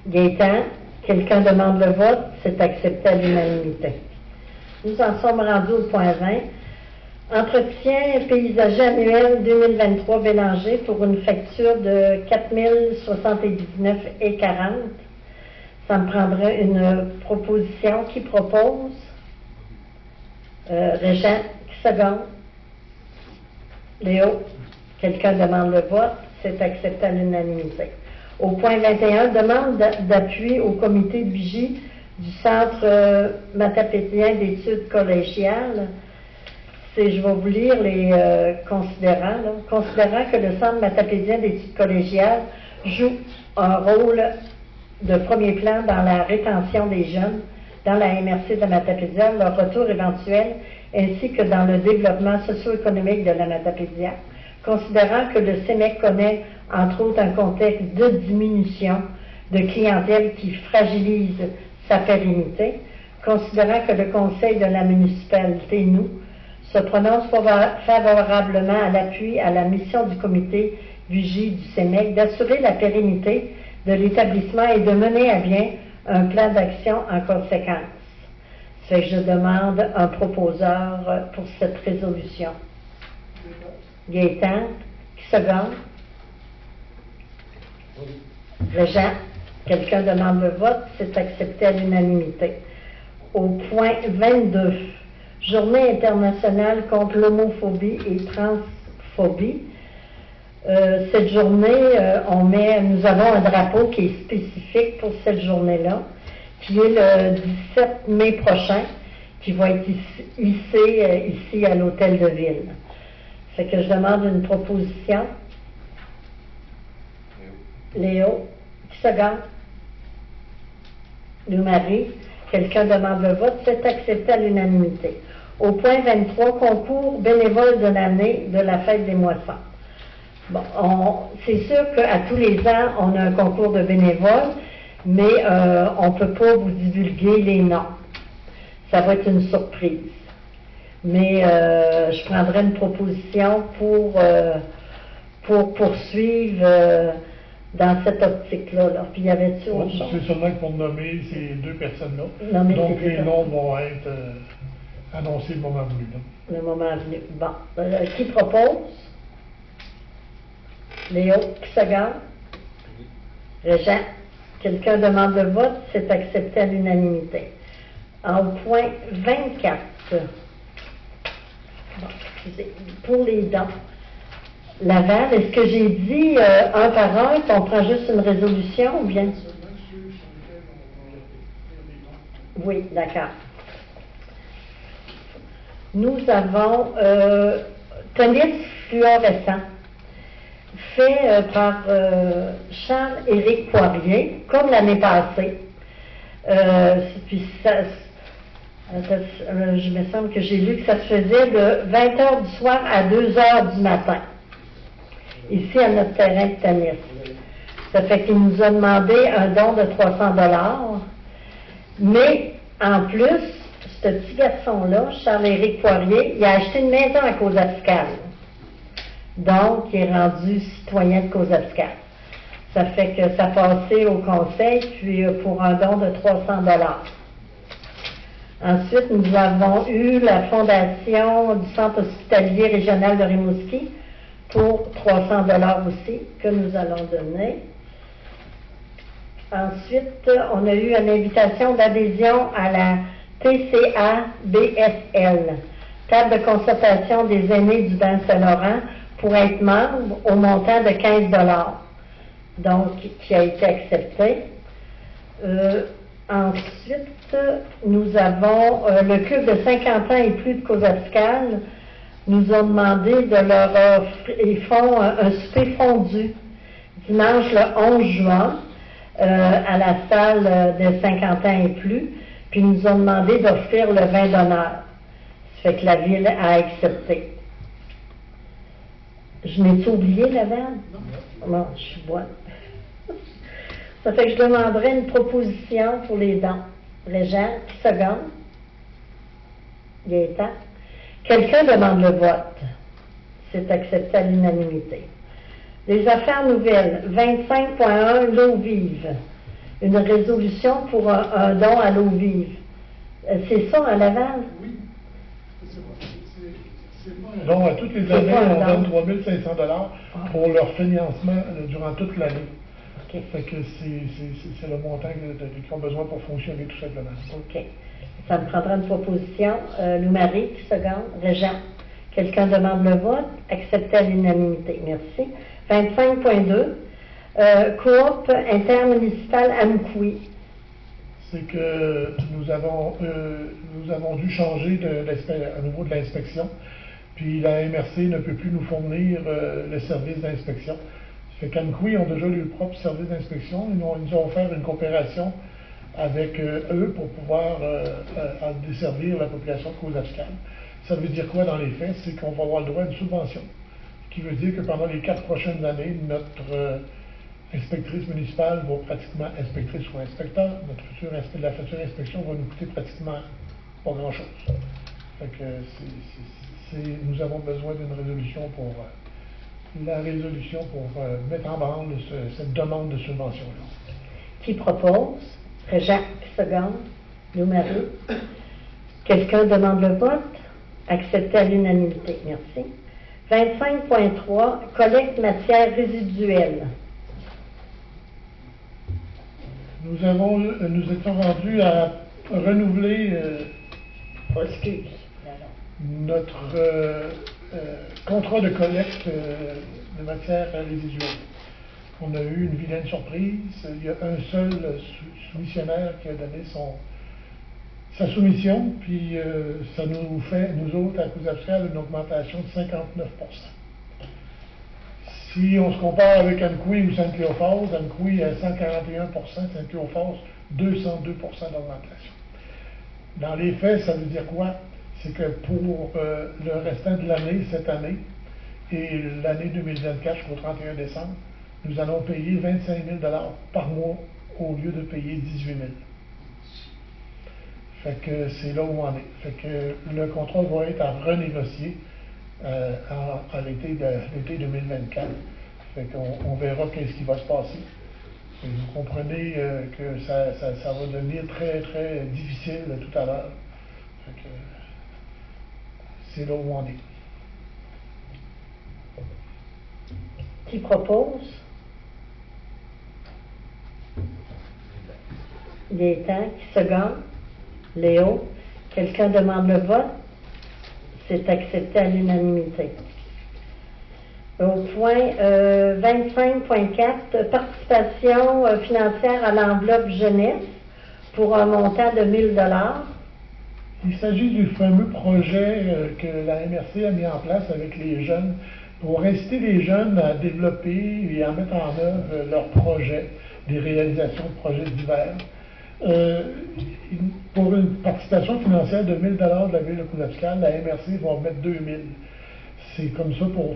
Gaétan, quelqu'un demande le vote, c'est accepté à l'unanimité. Nous en sommes rendus au point 20. Entretien paysager annuel 2023 Bélanger pour une facture de 4079,40 $. Ça me prendrait une proposition. Qui propose? Régent, qui se gagne? Léo, quelqu'un demande le vote, c'est accepté à l'unanimité. Au point 21, demande d'appui au comité de vigie du Centre matapédien d'études collégiales. Je vais vous lire les considérants. Là. Considérant que le Centre matapédien d'études collégiales joue un rôle de premier plan dans la rétention des jeunes dans la MRC de la Matapédia, leur retour éventuel, ainsi que dans le développement socio-économique de la Matapédia, considérant que le CEMEC connaît entre autres un contexte de diminution de clientèle qui fragilise sa pérennité, considérant que le Conseil de la municipalité, nous, se prononce favorablement à l'appui à la mission du comité vigie du CEMEC d'assurer la pérennité de l'établissement et de mener à bien un plan d'action en conséquence. Fait que je demande un proposeur pour cette résolution. Gaétan, qui se gagne? Régent, quelqu'un demande le vote, c'est accepté à l'unanimité. Au point 22, Journée internationale contre l'homophobie et transphobie. Cette journée, nous avons un drapeau qui est spécifique pour cette journée-là, qui est le 17 mai prochain, qui va être hissé ici à l'Hôtel de Ville. Fait que je demande une proposition. Léo, qui se gagne? Louis-Marie, quelqu'un demande le vote, c'est accepté à l'unanimité. Au point 23, concours bénévole de l'année de la fête des moissons. Bon, c'est sûr qu'à tous les ans, on a un concours de bénévoles, mais on ne peut pas vous divulguer les noms. Ça va être une surprise. Mais je prendrai une proposition pour poursuivre dans cette optique-là. Là. Puis y avait-tu autre chose? C'est seulement pour nommer ces deux personnes-là. Nommer donc ces les deux noms vont être annoncés le moment venu. Là. Le moment venu. Bon. Qui propose? Léo, qui se gagne? Régent, quelqu'un demande le vote, c'est accepté à l'unanimité. Au point 24, bon, excusez, pour les dons, Laval, est-ce que j'ai dit un par un qu'on prend juste une résolution ou bien? Oui, d'accord. Nous avons tennis fluorescent fait par Charles-Éric Poirier, comme l'année passée. Puis ça, je me semble que j'ai lu que ça se faisait de 20h du soir à 2h du matin, ici à notre terrain de tennis. Ça fait qu'il nous a demandé un don de 300 $. Mais en plus, ce petit garçon-là, Charles-Éric Poirier, il a acheté une maison à Causa-Fiscale. Donc, il est rendu citoyen de Causa-Fiscale. Ça fait que ça passait au conseil, puis pour un don de 300 $. Ensuite, nous avons eu la fondation du Centre hospitalier régional de Rimouski pour 300 $ aussi, que nous allons donner. Ensuite, on a eu une invitation d'adhésion à la TCA-BSL table de concertation des aînés du Ban Saint-Laurent pour être membre au montant de 15 $. Donc, qui a été accepté. Ensuite, nous avons le club de 50 ans et plus de Causapscal nous ont demandé de leur offrir, ils font un souper fondu dimanche le 11 juin à la salle de 50 ans et plus, puis ils nous ont demandé d'offrir le vin d'honneur. Ça fait que la ville a accepté. Je n'ai-tu oublié la vanne? Non, je suis bonne. Ça fait que je demanderais une proposition pour les dons. Régent, qui seconde? Gaétan. Quelqu'un demande le vote. C'est accepté à l'unanimité. Les affaires nouvelles. 25.1, l'eau vive. Une résolution pour un don à l'eau vive. C'est ça, à Laval? Oui. C'est pas un Donc, à toutes les C'est années, pas un on don. donne 3 500 $ pour leur financement durant toute l'année. OK. Fait que c'est le montant qu'ils ont besoin pour fonctionner, tout simplement. OK. Ça me prendra une proposition. Lou-Marie, qui seconde? Régent. Quelqu'un demande le vote? Accepté à l'unanimité. Merci. 25.2. Coop intermunicipale Amkoui. C'est que nous avons dû changer à niveau de l'inspection. Puis la MRC ne peut plus nous fournir le service d'inspection. Ça fait qu'Amkoui ont déjà leur propre service d'inspection. Ils nous ont offert une coopération avec eux pour pouvoir desservir la population de Causapscal. Ça veut dire quoi dans les faits? C'est qu'on va avoir le droit à une subvention. Ce qui veut dire que pendant les 4 prochaines années, notre inspectrice municipale va pratiquement, inspectrice ou inspecteur, la future inspection va nous coûter pratiquement pas grand-chose. Fait que nous avons besoin d'une résolution pour mettre en branle cette demande de subvention-là. Qui propose? Régent, qui seconde? Lou-Marie. Quelqu'un demande le vote? Accepté à l'unanimité. Merci. 25.3, collecte matière résiduelle. Nous étions rendus à renouveler notre contrat de collecte de matière résiduelle. On a eu une vilaine surprise. Il y a un seul soumissionnaire qui a donné sa soumission, puis ça nous fait, nous autres, à Causapscal, une augmentation de 59%. Si on se compare avec Amkoui ou Sainte-Cléophase, Amkoui à 141%, Sainte-Cléophase 202% d'augmentation. Dans les faits, ça veut dire quoi? C'est que pour le restant de l'année, cette année, et l'année 2024 jusqu'au 31 décembre, nous allons payer 25 000 $ par mois au lieu de payer 18 000. Fait que c'est là où on est. Fait que le contrat va être à renégocier à l'été 2024. Fait qu'on verra qu'est-ce qui va se passer. Et vous comprenez que ça va devenir très, très difficile tout à l'heure. Fait que c'est là où on est. Qui propose? Gaétan, qui seconde? Léo. Quelqu'un demande le vote? C'est accepté à l'unanimité. Au point 25.4, participation financière à l'enveloppe jeunesse pour un montant de 1 000 $. Il s'agit du fameux projet que la MRC a mis en place avec les jeunes pour inciter les jeunes à développer et à mettre en œuvre leurs projets, des réalisations de projets divers. Pour une participation financière de 1 000 $ de la ville de Causapscal, la MRC va en mettre 2 000. C'est comme ça pour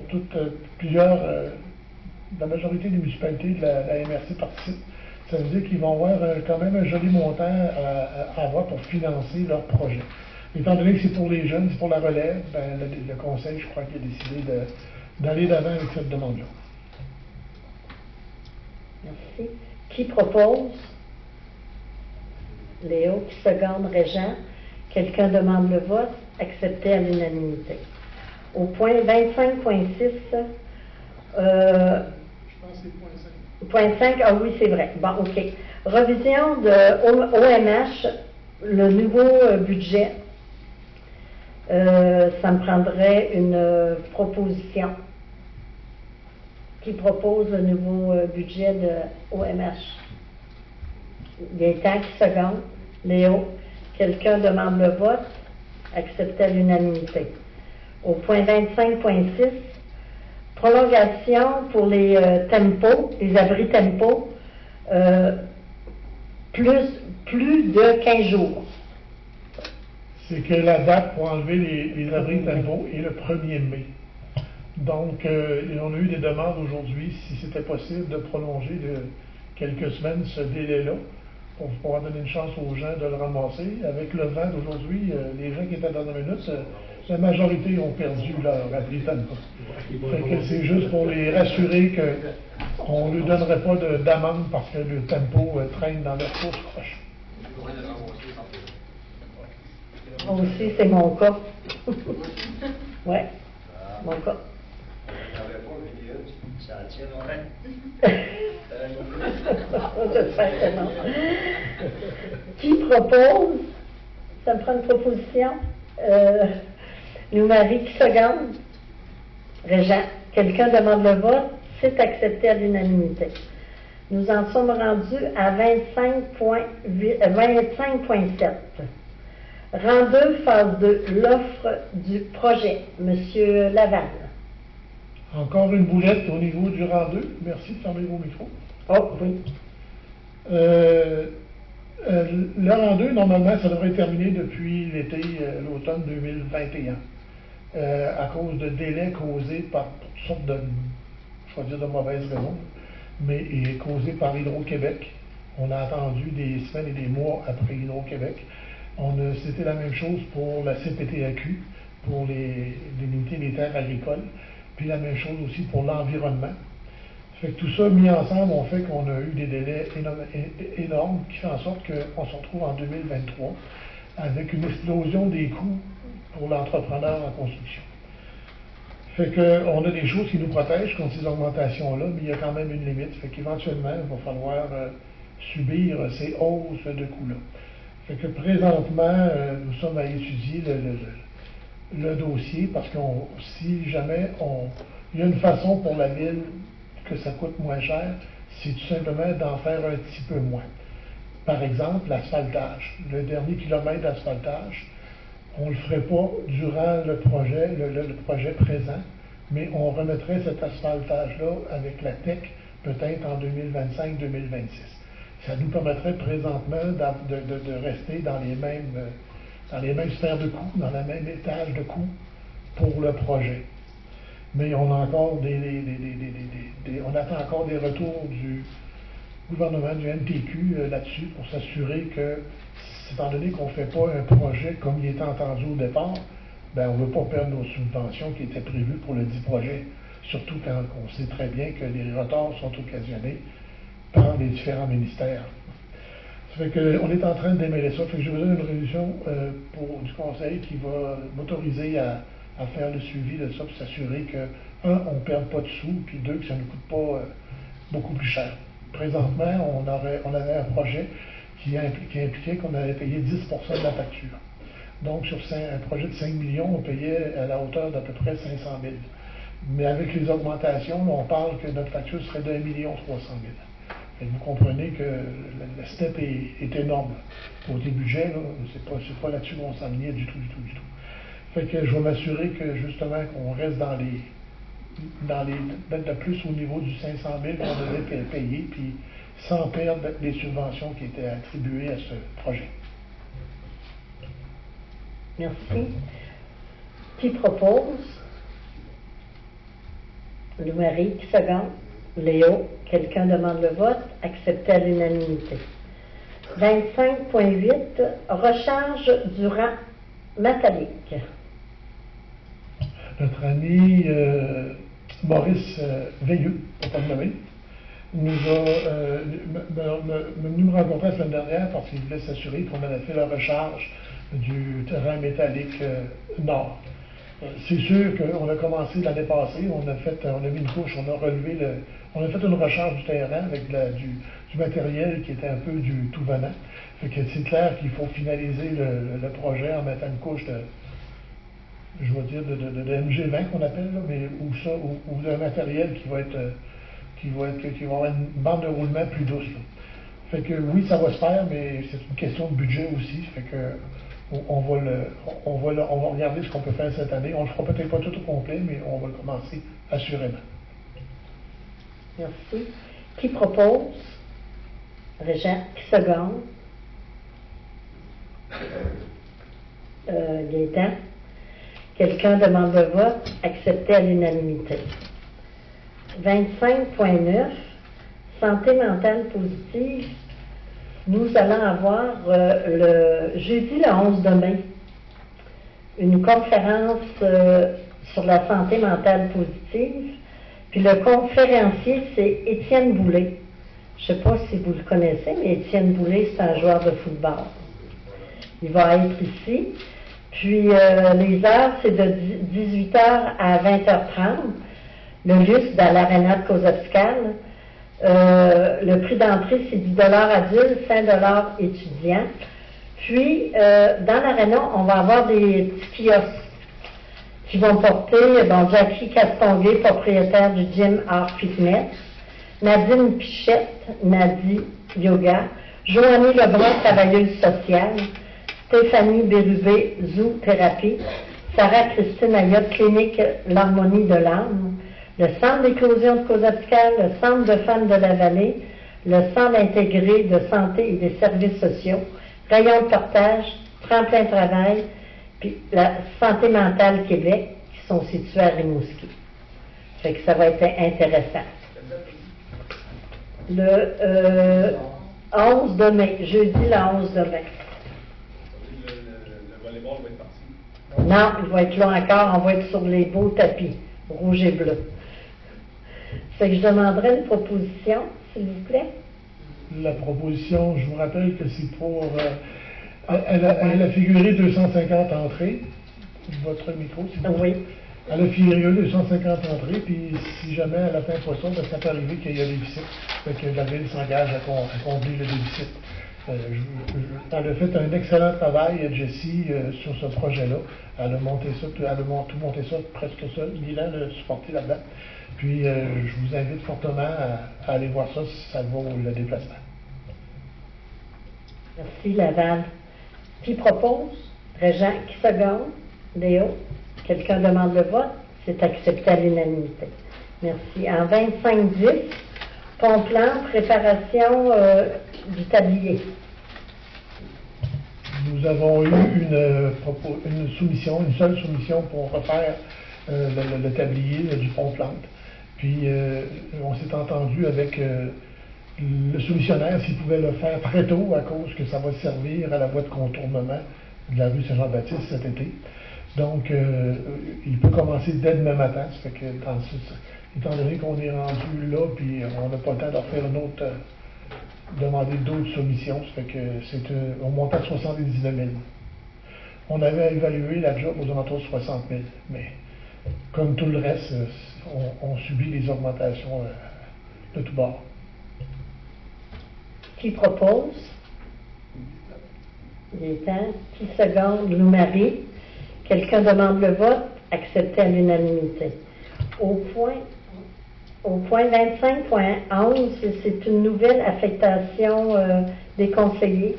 la majorité des municipalités de la MRC participent. Ça veut dire qu'ils vont avoir quand même un joli montant à avoir pour financer leur projet. Étant donné que c'est pour les jeunes, c'est pour la relève, ben, le conseil, je crois qu'il a décidé d'aller d'avant avec cette demande-là. Merci. Qui propose? Léo, qui seconde? Régent. Quelqu'un demande le vote? Accepté à l'unanimité. Au point 25.6, Je pense que c'est point 5. point 5, ah oui, c'est vrai. Bon, OK. Revision de OMH, le nouveau budget. ça me prendrait une proposition qui propose le nouveau budget de OMH. Gaétan qui seconde. Léo, quelqu'un demande le vote, accepté à l'unanimité. Au point 25.6, prolongation pour les tempos, les abris tempos, plus de 15 jours. C'est que la date pour enlever les abris tempos est le 1er mai. Donc, on a eu des demandes aujourd'hui si c'était possible de prolonger de quelques semaines ce délai-là pour pouvoir donner une chance aux gens de le ramasser. Avec le vent d'aujourd'hui, les gens qui étaient dans la minute, la majorité ont perdu leur abri tempo. Fait que c'est juste pour les rassurer qu'on ne lui donnerait pas d'amende parce que le tempo traîne dans leur course proche. Moi aussi, c'est mon cas. Ouais, mon cas. Ça tient longtemps. J'espère que non. Qui propose? Ça me prend une proposition. Nous, Marie, qui seconde? Régent. Quelqu'un demande le vote? C'est accepté à l'unanimité. Nous en sommes rendus à 25.7. Rang 2, phase 2, l'offre du projet. Monsieur Laval. Encore une boulette au niveau du rang 2. Merci de fermer vos micros. Oh, oui. Le rang 2, normalement, ça devrait être terminé depuis l'été, l'automne 2021. À cause de délais causés par toutes sortes de, je vais dire de mauvaises raisons, mais causés par Hydro-Québec. On a attendu des semaines et des mois après Hydro-Québec. C'était la même chose pour la CPTAQ, pour les unités des terres agricoles, puis la même chose aussi pour l'environnement. Fait que tout ça mis ensemble, on fait qu'on a eu des délais énormes qui font en sorte qu'on se retrouve en 2023 avec une explosion des coûts pour l'entrepreneur en construction. Fait qu'on a des choses qui nous protègent contre ces augmentations-là, mais il y a quand même une limite. Fait qu'éventuellement, il va falloir subir ces hausses de coûts-là. Fait que présentement, nous sommes à étudier le dossier parce que si jamais il y a une façon pour la ville que ça coûte moins cher, c'est tout simplement d'en faire un petit peu moins. Par exemple, l'asphaltage. Le dernier kilomètre d'asphaltage, on ne le ferait pas durant le projet présent, mais on remettrait cet asphaltage-là avec la TEC peut-être en 2025-2026. Ça nous permettrait présentement de rester dans les mêmes sphères de coûts, dans le même étage de coûts pour le projet. Mais on a encore on attend encore des retours du gouvernement, du NTQ là-dessus pour s'assurer que, étant donné qu'on ne fait pas un projet comme il était entendu au départ, ben on ne veut pas perdre nos subventions qui étaient prévues pour le dit projet, surtout quand on sait très bien que les retards sont occasionnés par les différents ministères. Ça fait qu'on est en train de démêler ça. Fait que j'ai besoin d'une révision du Conseil qui va m'autoriser à faire le suivi de ça pour s'assurer que, un, on ne perde pas de sous, puis deux, que ça ne nous coûte pas beaucoup plus cher. Présentement, on avait un projet qui impliquait qu'on allait payer 10% de la facture. Donc, sur un projet de 5 millions, on payait à la hauteur d'à peu près 500 000. Mais avec les augmentations, on parle que notre facture serait de 1 300 000. Et vous comprenez que le step est énorme. Côté budget, c'est pas là-dessus qu'on s'enlignait du tout. Fait que je vais m'assurer que justement qu'on reste dans les plus au niveau du 500 000 qu'on devait payer, puis sans perdre les subventions qui étaient attribuées à ce projet. Merci. Qui propose? Louis-Marie, qui seconde? Léo, quelqu'un demande le vote? Accepté à l'unanimité. 25.8, recharge du rang métallique. Notre ami Maurice Veilleux, pour pas le nommer, nous a venu me rencontrer la semaine dernière parce qu'il voulait s'assurer qu'on avait fait la recharge du terrain métallique nord. C'est sûr qu'on a commencé l'année passée, on a mis une couche, on a fait une recharge du terrain avec du matériel qui était un peu du tout venant. Fait que c'est clair qu'il faut finaliser le projet en mettant une couche je vais dire, de MG20 qu'on appelle, là, mais ou d'un matériel qui va avoir une bande de roulement plus douce. Là. Fait que oui, ça va se faire, mais c'est une question de budget aussi. Fait que on va regarder ce qu'on peut faire cette année. On ne le fera peut-être pas tout au complet, mais on va le commencer assurément. Merci. Qui propose? Régent, qui seconde? Gaétan. Quelqu'un demande le vote, accepté à l'unanimité. 25.9, santé mentale positive. Nous allons avoir le jeudi le 11 de mai une conférence sur la santé mentale positive. Puis le conférencier, c'est Étienne Boulay. Je ne sais pas si vous le connaissez, mais Étienne Boulay, c'est un joueur de football. Il va être ici. Puis les heures, c'est de 18h à 20h30. Le lieu, c'est dans l'aréna de Cozapscal. Le prix d'entrée, c'est 10 $ adulte, 5 $ étudiant. Puis, dans l'aréna, on va avoir des petits kiosques qui vont porter Jackie Castonguay, propriétaire du gym Art Fitness, Nadine Pichette, Nadi Yoga, Joanie Lebrun, travailleuse sociale, Stéphanie Bérubé, Zoo Thérapie, Sarah Christine Ayotte, Clinique L'Harmonie de l'âme, le Centre d'éclosion de Cozapscal, le Centre de femmes de la vallée, le Centre intégré de santé et des services sociaux, Rayon de portage, Tremplin Travail, puis la Santé mentale Québec, qui sont situés à Rimouski. Fait que ça va être intéressant. Le 11 de mai, jeudi le 11 de mai. Le volleyball va être parti. Non, il va être là encore, on va être sur les beaux tapis, rouge et bleu. Fait que je demanderai une proposition, s'il vous plaît. La proposition, je vous rappelle que c'est pour... elle a figuré 250 entrées. Votre micro, c'est bon? Oui. Elle a figuré 250 entrées, puis si jamais elle n'atteint pas ça, ça peut arriver qu'il y a des déficit. Fait que la ville s'engage à combler le déficit. Elle a fait un excellent travail, Jessie, sur ce projet-là. Elle a monté ça, tout monté ça, presque ça. Milan l'a supporté là-dedans. Puis, je vous invite fortement à aller voir ça si ça vaut le déplacement. Merci, Laval. Qui propose? Régent, qui seconde? Léo? Quelqu'un demande le vote? C'est accepté à l'unanimité. Merci. En 25-10, plan, préparation du tablier. Nous avons eu une soumission, une seule soumission pour refaire le tablier du pont-plante. Puis on s'est entendu avec le soumissionnaire s'il pouvait le faire très tôt à cause que ça va servir à la voie de contournement de la rue Saint-Jean-Baptiste cet été. Donc il peut commencer dès demain matin. Ça fait que étant donné qu'on est rendu là, puis on n'a pas le temps d'en faire une autre, demander d'autres soumissions, ça fait que c'est au montant de 79 000. On avait évalué la job aux alentours de 60 000, mais comme tout le reste, on subit les augmentations de tous bords. Qui propose? Gaétan. Qui seconde? Lou-Marie. Quelqu'un demande le vote? Accepté à l'unanimité. Au point 25.11, c'est une nouvelle affectation des conseillers.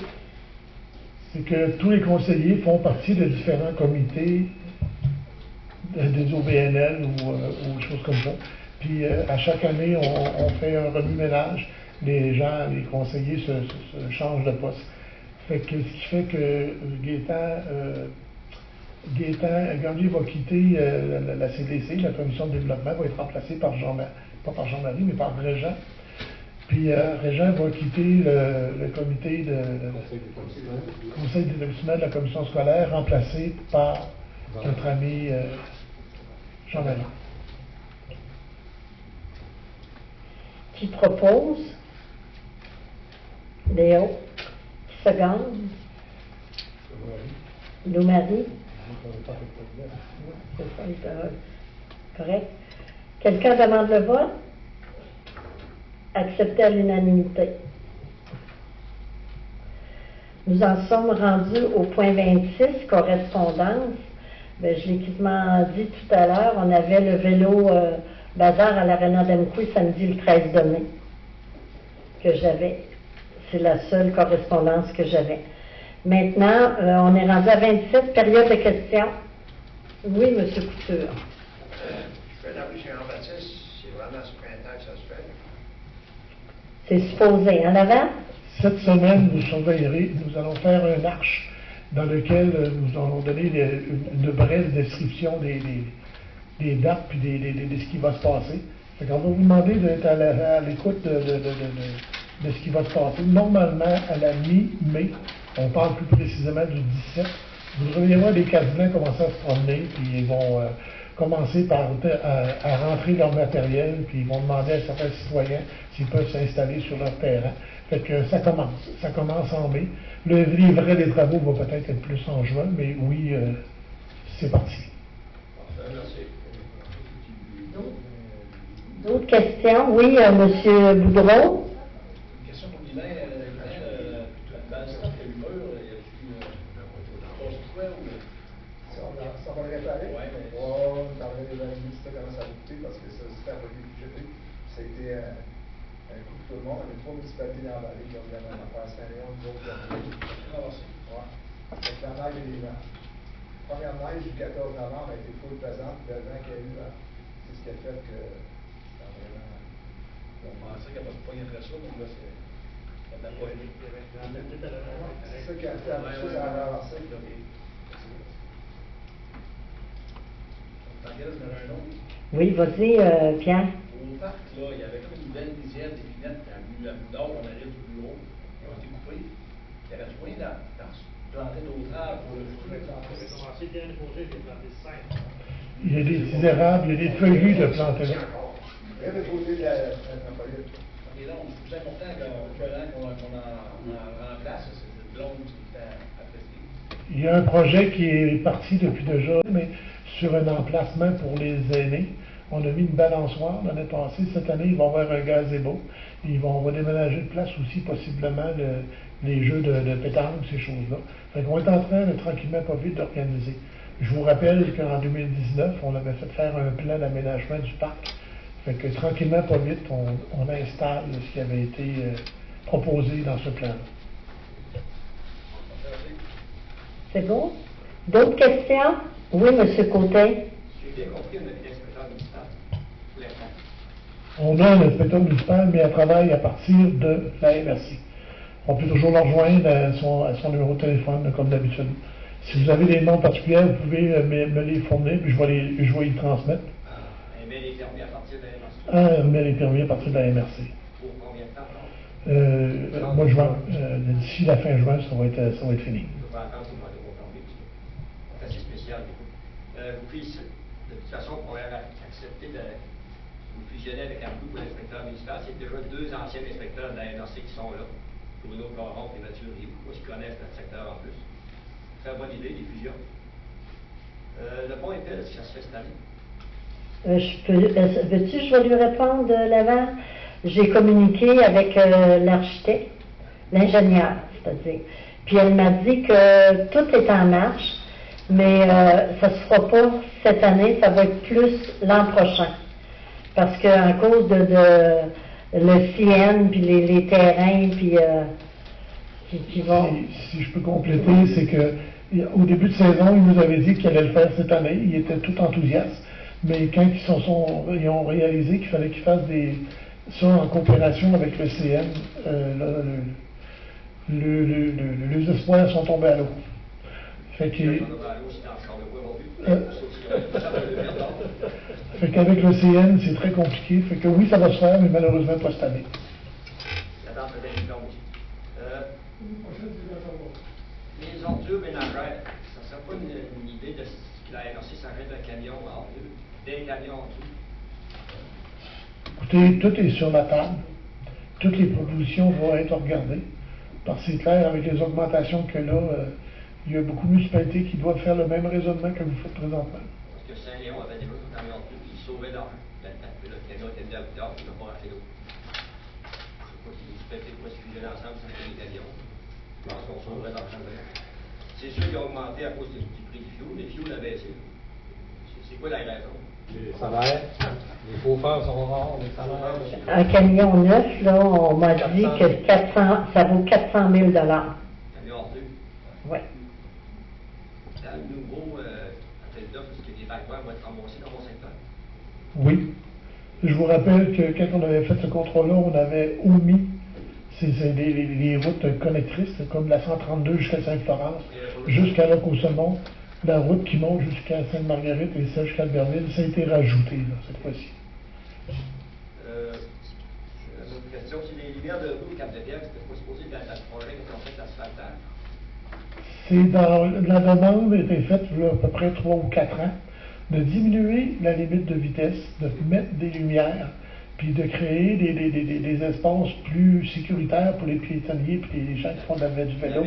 C'est que tous les conseillers font partie de différents comités des OBNL ou choses comme ça. Puis à chaque année, on fait un remue-ménage. Les conseillers se changent de poste. Fait que, ce qui fait que Gaétan Garnier va quitter la CDC, la commission de développement, va être remplacé par pas par Jean-Marie, mais par Régent. Puis Régent va quitter le comité conseil d'établissement de la commission scolaire, remplacé par notre ami Jean-Marie. Qui propose? Léo. Qui seconde? Lou-Marie. C'est ça, correct. Quelqu'un demande le vote? Accepté à l'unanimité. Nous en sommes rendus au point 26, correspondance. Ben, je l'ai quasiment dit tout à l'heure, on avait le vélo bazar à l'Arena d'Amqui samedi le 13 de mai que j'avais. C'est la seule correspondance que j'avais. Maintenant, on est rendu à 27, période de questions. Oui, M. Couture. Je fais la rue Jean-Baptiste, c'est vraiment ce printemps que ça se fait. C'est supposé. En avant? Cette semaine, vous surveillerez, nous allons faire une arche dans laquelle nous allons donner une brève description des dates puis de ce qui va se passer. On va vous demander d'être à l'écoute de ce qui va se passer. Normalement, à la mi-mai, on parle plus précisément du 17, vous devriez voir des casse-blancs commencer à se promener, puis ils vont commencer à rentrer leur matériel, puis ils vont demander à certains citoyens s'ils peuvent s'installer sur leur terrain. Fait que ça commence en mai. Le livret des travaux va peut-être être plus en juin, mais oui, c'est parti. D'autres questions? Oui, M. Boudreau. Une question pour Guylain. Dans le stade de l'humeur, y a-t-il construit ou. Ça va le réparer? Oui, mais. On parlerait de la ministre comment ça va coûter parce que ça, c'était un projet budgété. Ça a été un coup pour tout le monde. On avait 3 municipalités dans la vallée qui ont gagné la place Saint-Léon, nous autres, ouais. Donc la neige est là. La première neige du 14 novembre a été full pesante. Le vent qu'il y a eu, c'est ce qui a fait que c'était vraiment. On pensait qu'il n'y a pas de poignée après ça, donc là, c'est. Ça n'a pas aidé. C'est ça qui a fait avancer, ça a avancé. Oui, vas-y, Pierre. Au parc, là, il y avait comme une belle lisière d'épinette à bout d'or, on arrive du bureau, qui ont été coupés. Il y avait du moyen planter d'autres arbres pour le futur. Il y a des petits érables, il y a des feuillus de plantes là. Il y a le côté de la métropolite. Et là, c'est important qu'on en remplace, c'est de blonde qui fait apprécier. Il y a un projet qui est parti depuis déjà, mais sur un emplacement pour les aînés. On a mis une balançoire l'année passée. Cette année, ils vont avoir un gazebo. On va déménager de place aussi, possiblement, les jeux de pétanque, ces choses-là. Fait qu'on est en train, tranquillement, pas vite, d'organiser. Je vous rappelle qu'en 2019, on avait fait faire un plan d'aménagement du parc. Fait que tranquillement, pas vite, on installe ce qui avait été proposé dans ce plan-là. C'est bon? D'autres questions? Oui, M. Côté. J'ai bien compris, on a des inspecteurs municipaux pour l'instant. On a un inspecteur municipal, mais elle travaille à partir de la MRC. On peut toujours le rejoindre à son numéro de téléphone, comme d'habitude. Si vous avez des noms particuliers, vous pouvez me les fournir, puis je vais y transmettre. Elle met les permis à partir de la MRC. Elle met les permis à partir de la MRC. Pour combien de temps? Mois de juin. D'ici la fin juin, ça va être fini. Je vais attendre pour le confirmer, c'est assez spécial. Puis, de toute façon, on pourrait accepter de vous fusionner avec Arcou pour l'inspecteur municipal. C'est déjà 2 anciens inspecteurs de la MRC qui sont là. Bruno Caron et Mathieu Rioux, qui connaissent notre secteur en plus. Très bonne idée, des fusions. Le pont Épelle, ça se fait cette année. Veux-tu, je vais lui répondre l'avant? J'ai communiqué avec l'architecte, l'ingénieur, c'est-à-dire. Puis elle m'a dit que tout est en marche, mais ça ne se fera pas cette année, ça va être plus l'an prochain. Parce qu'à cause de le CN, puis les terrains, puis qui vont... Si je peux compléter, c'est que au début de saison, il nous avait dit qu'il allait le faire cette année. Il était tout enthousiaste. Mais quand ils ont réalisé qu'il fallait qu'ils fassent ça en coopération avec le CN, les espoirs sont tombés à l'eau. Fait qu'avec le CN, c'est très compliqué. Fait que oui, ça va se faire, mais malheureusement pas cette année. Les ordures ménagères, ça ne serait pas une idée de que la MRC s'arrête un camion en deux, des camions en dessous? Écoutez, tout est sur la table. Toutes les propositions vont être regardées. Parce que c'est clair, avec les augmentations que là, il y a beaucoup de municipalités qui doivent faire le même raisonnement que vous faites présentement. Parce que Saint-Léon avait déjà son camion en dessous, puis il sauvait d'argent. Le camion était bien plus tard, il n'a pas racheté d'eau. Je ne sais pas si les municipalités pourraient se fusionner ensemble sans faire des camions. Je pense qu'on sauverait d'argent. c'est sûr qu'ils ont augmenté à cause du prix du fioul. Les fioul a baissé. C'est quoi la raison? Les salaires, les chauffeurs sont rares, les salaires. Un camion neuf, là, on m'a dit que 400, ça vaut 400 000 $. Camion deux. Oui. Dans le nouveau appel d'offres, est-ce que les vagueurs vont être remboursés dans mon secteur? Oui. Je vous rappelle que quand on avait fait ce contrôle-là, on avait omis les routes connectrices, comme la 132 jusqu'à Sainte-Florence, jusqu'à Lac-au-Saumon, la route qui monte jusqu'à Sainte-Marguerite et celle jusqu'à Albertville, ça a été rajouté là, cette fois-ci. Une autre question, c'est les lumières de rue au Cap-de-Pierre, c'était pas supposé être un projet qui est en fait asphaltaire? C'est dans la demande a été faite il y a à peu près 3 ou 4 ans de diminuer la limite de vitesse, de mettre des lumières, puis de créer des espaces plus sécuritaires pour les piétonniers et les gens qui font du vélo.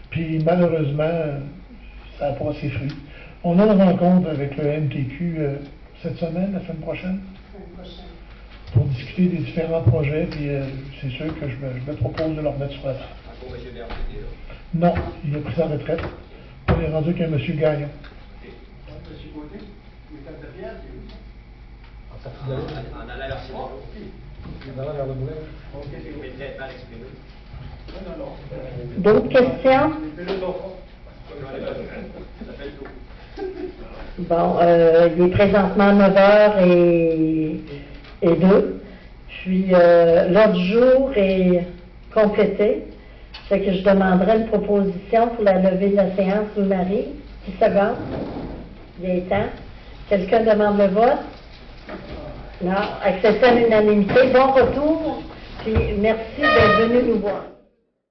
Puis malheureusement, ça n'a pas ses fruits. On a une rencontre avec le MTQ cette semaine, la semaine prochaine, pour discuter des différents projets, puis c'est sûr que je me propose de leur mettre sur la table. Encore M. Bernier est là. Non, il a pris sa retraite. On est rendu qu'un M. Gagnon. Monsieur Côté, le Cap-de-Pierre, c'est où? En allant vers Simon. Vers le boulot. Mais peut-être mal exprimé. D'autres questions? Ça fait le tour. Bon, il est présentement 9h02. Puis l'ordre du jour est complété. Fait que je demanderai une proposition pour la levée de la séance, Louis-Marie. 10 secondes. Il est temps. Quelqu'un demande le vote? Non. Accepté à l'unanimité. Bon retour. Puis merci d'être venu nous voir.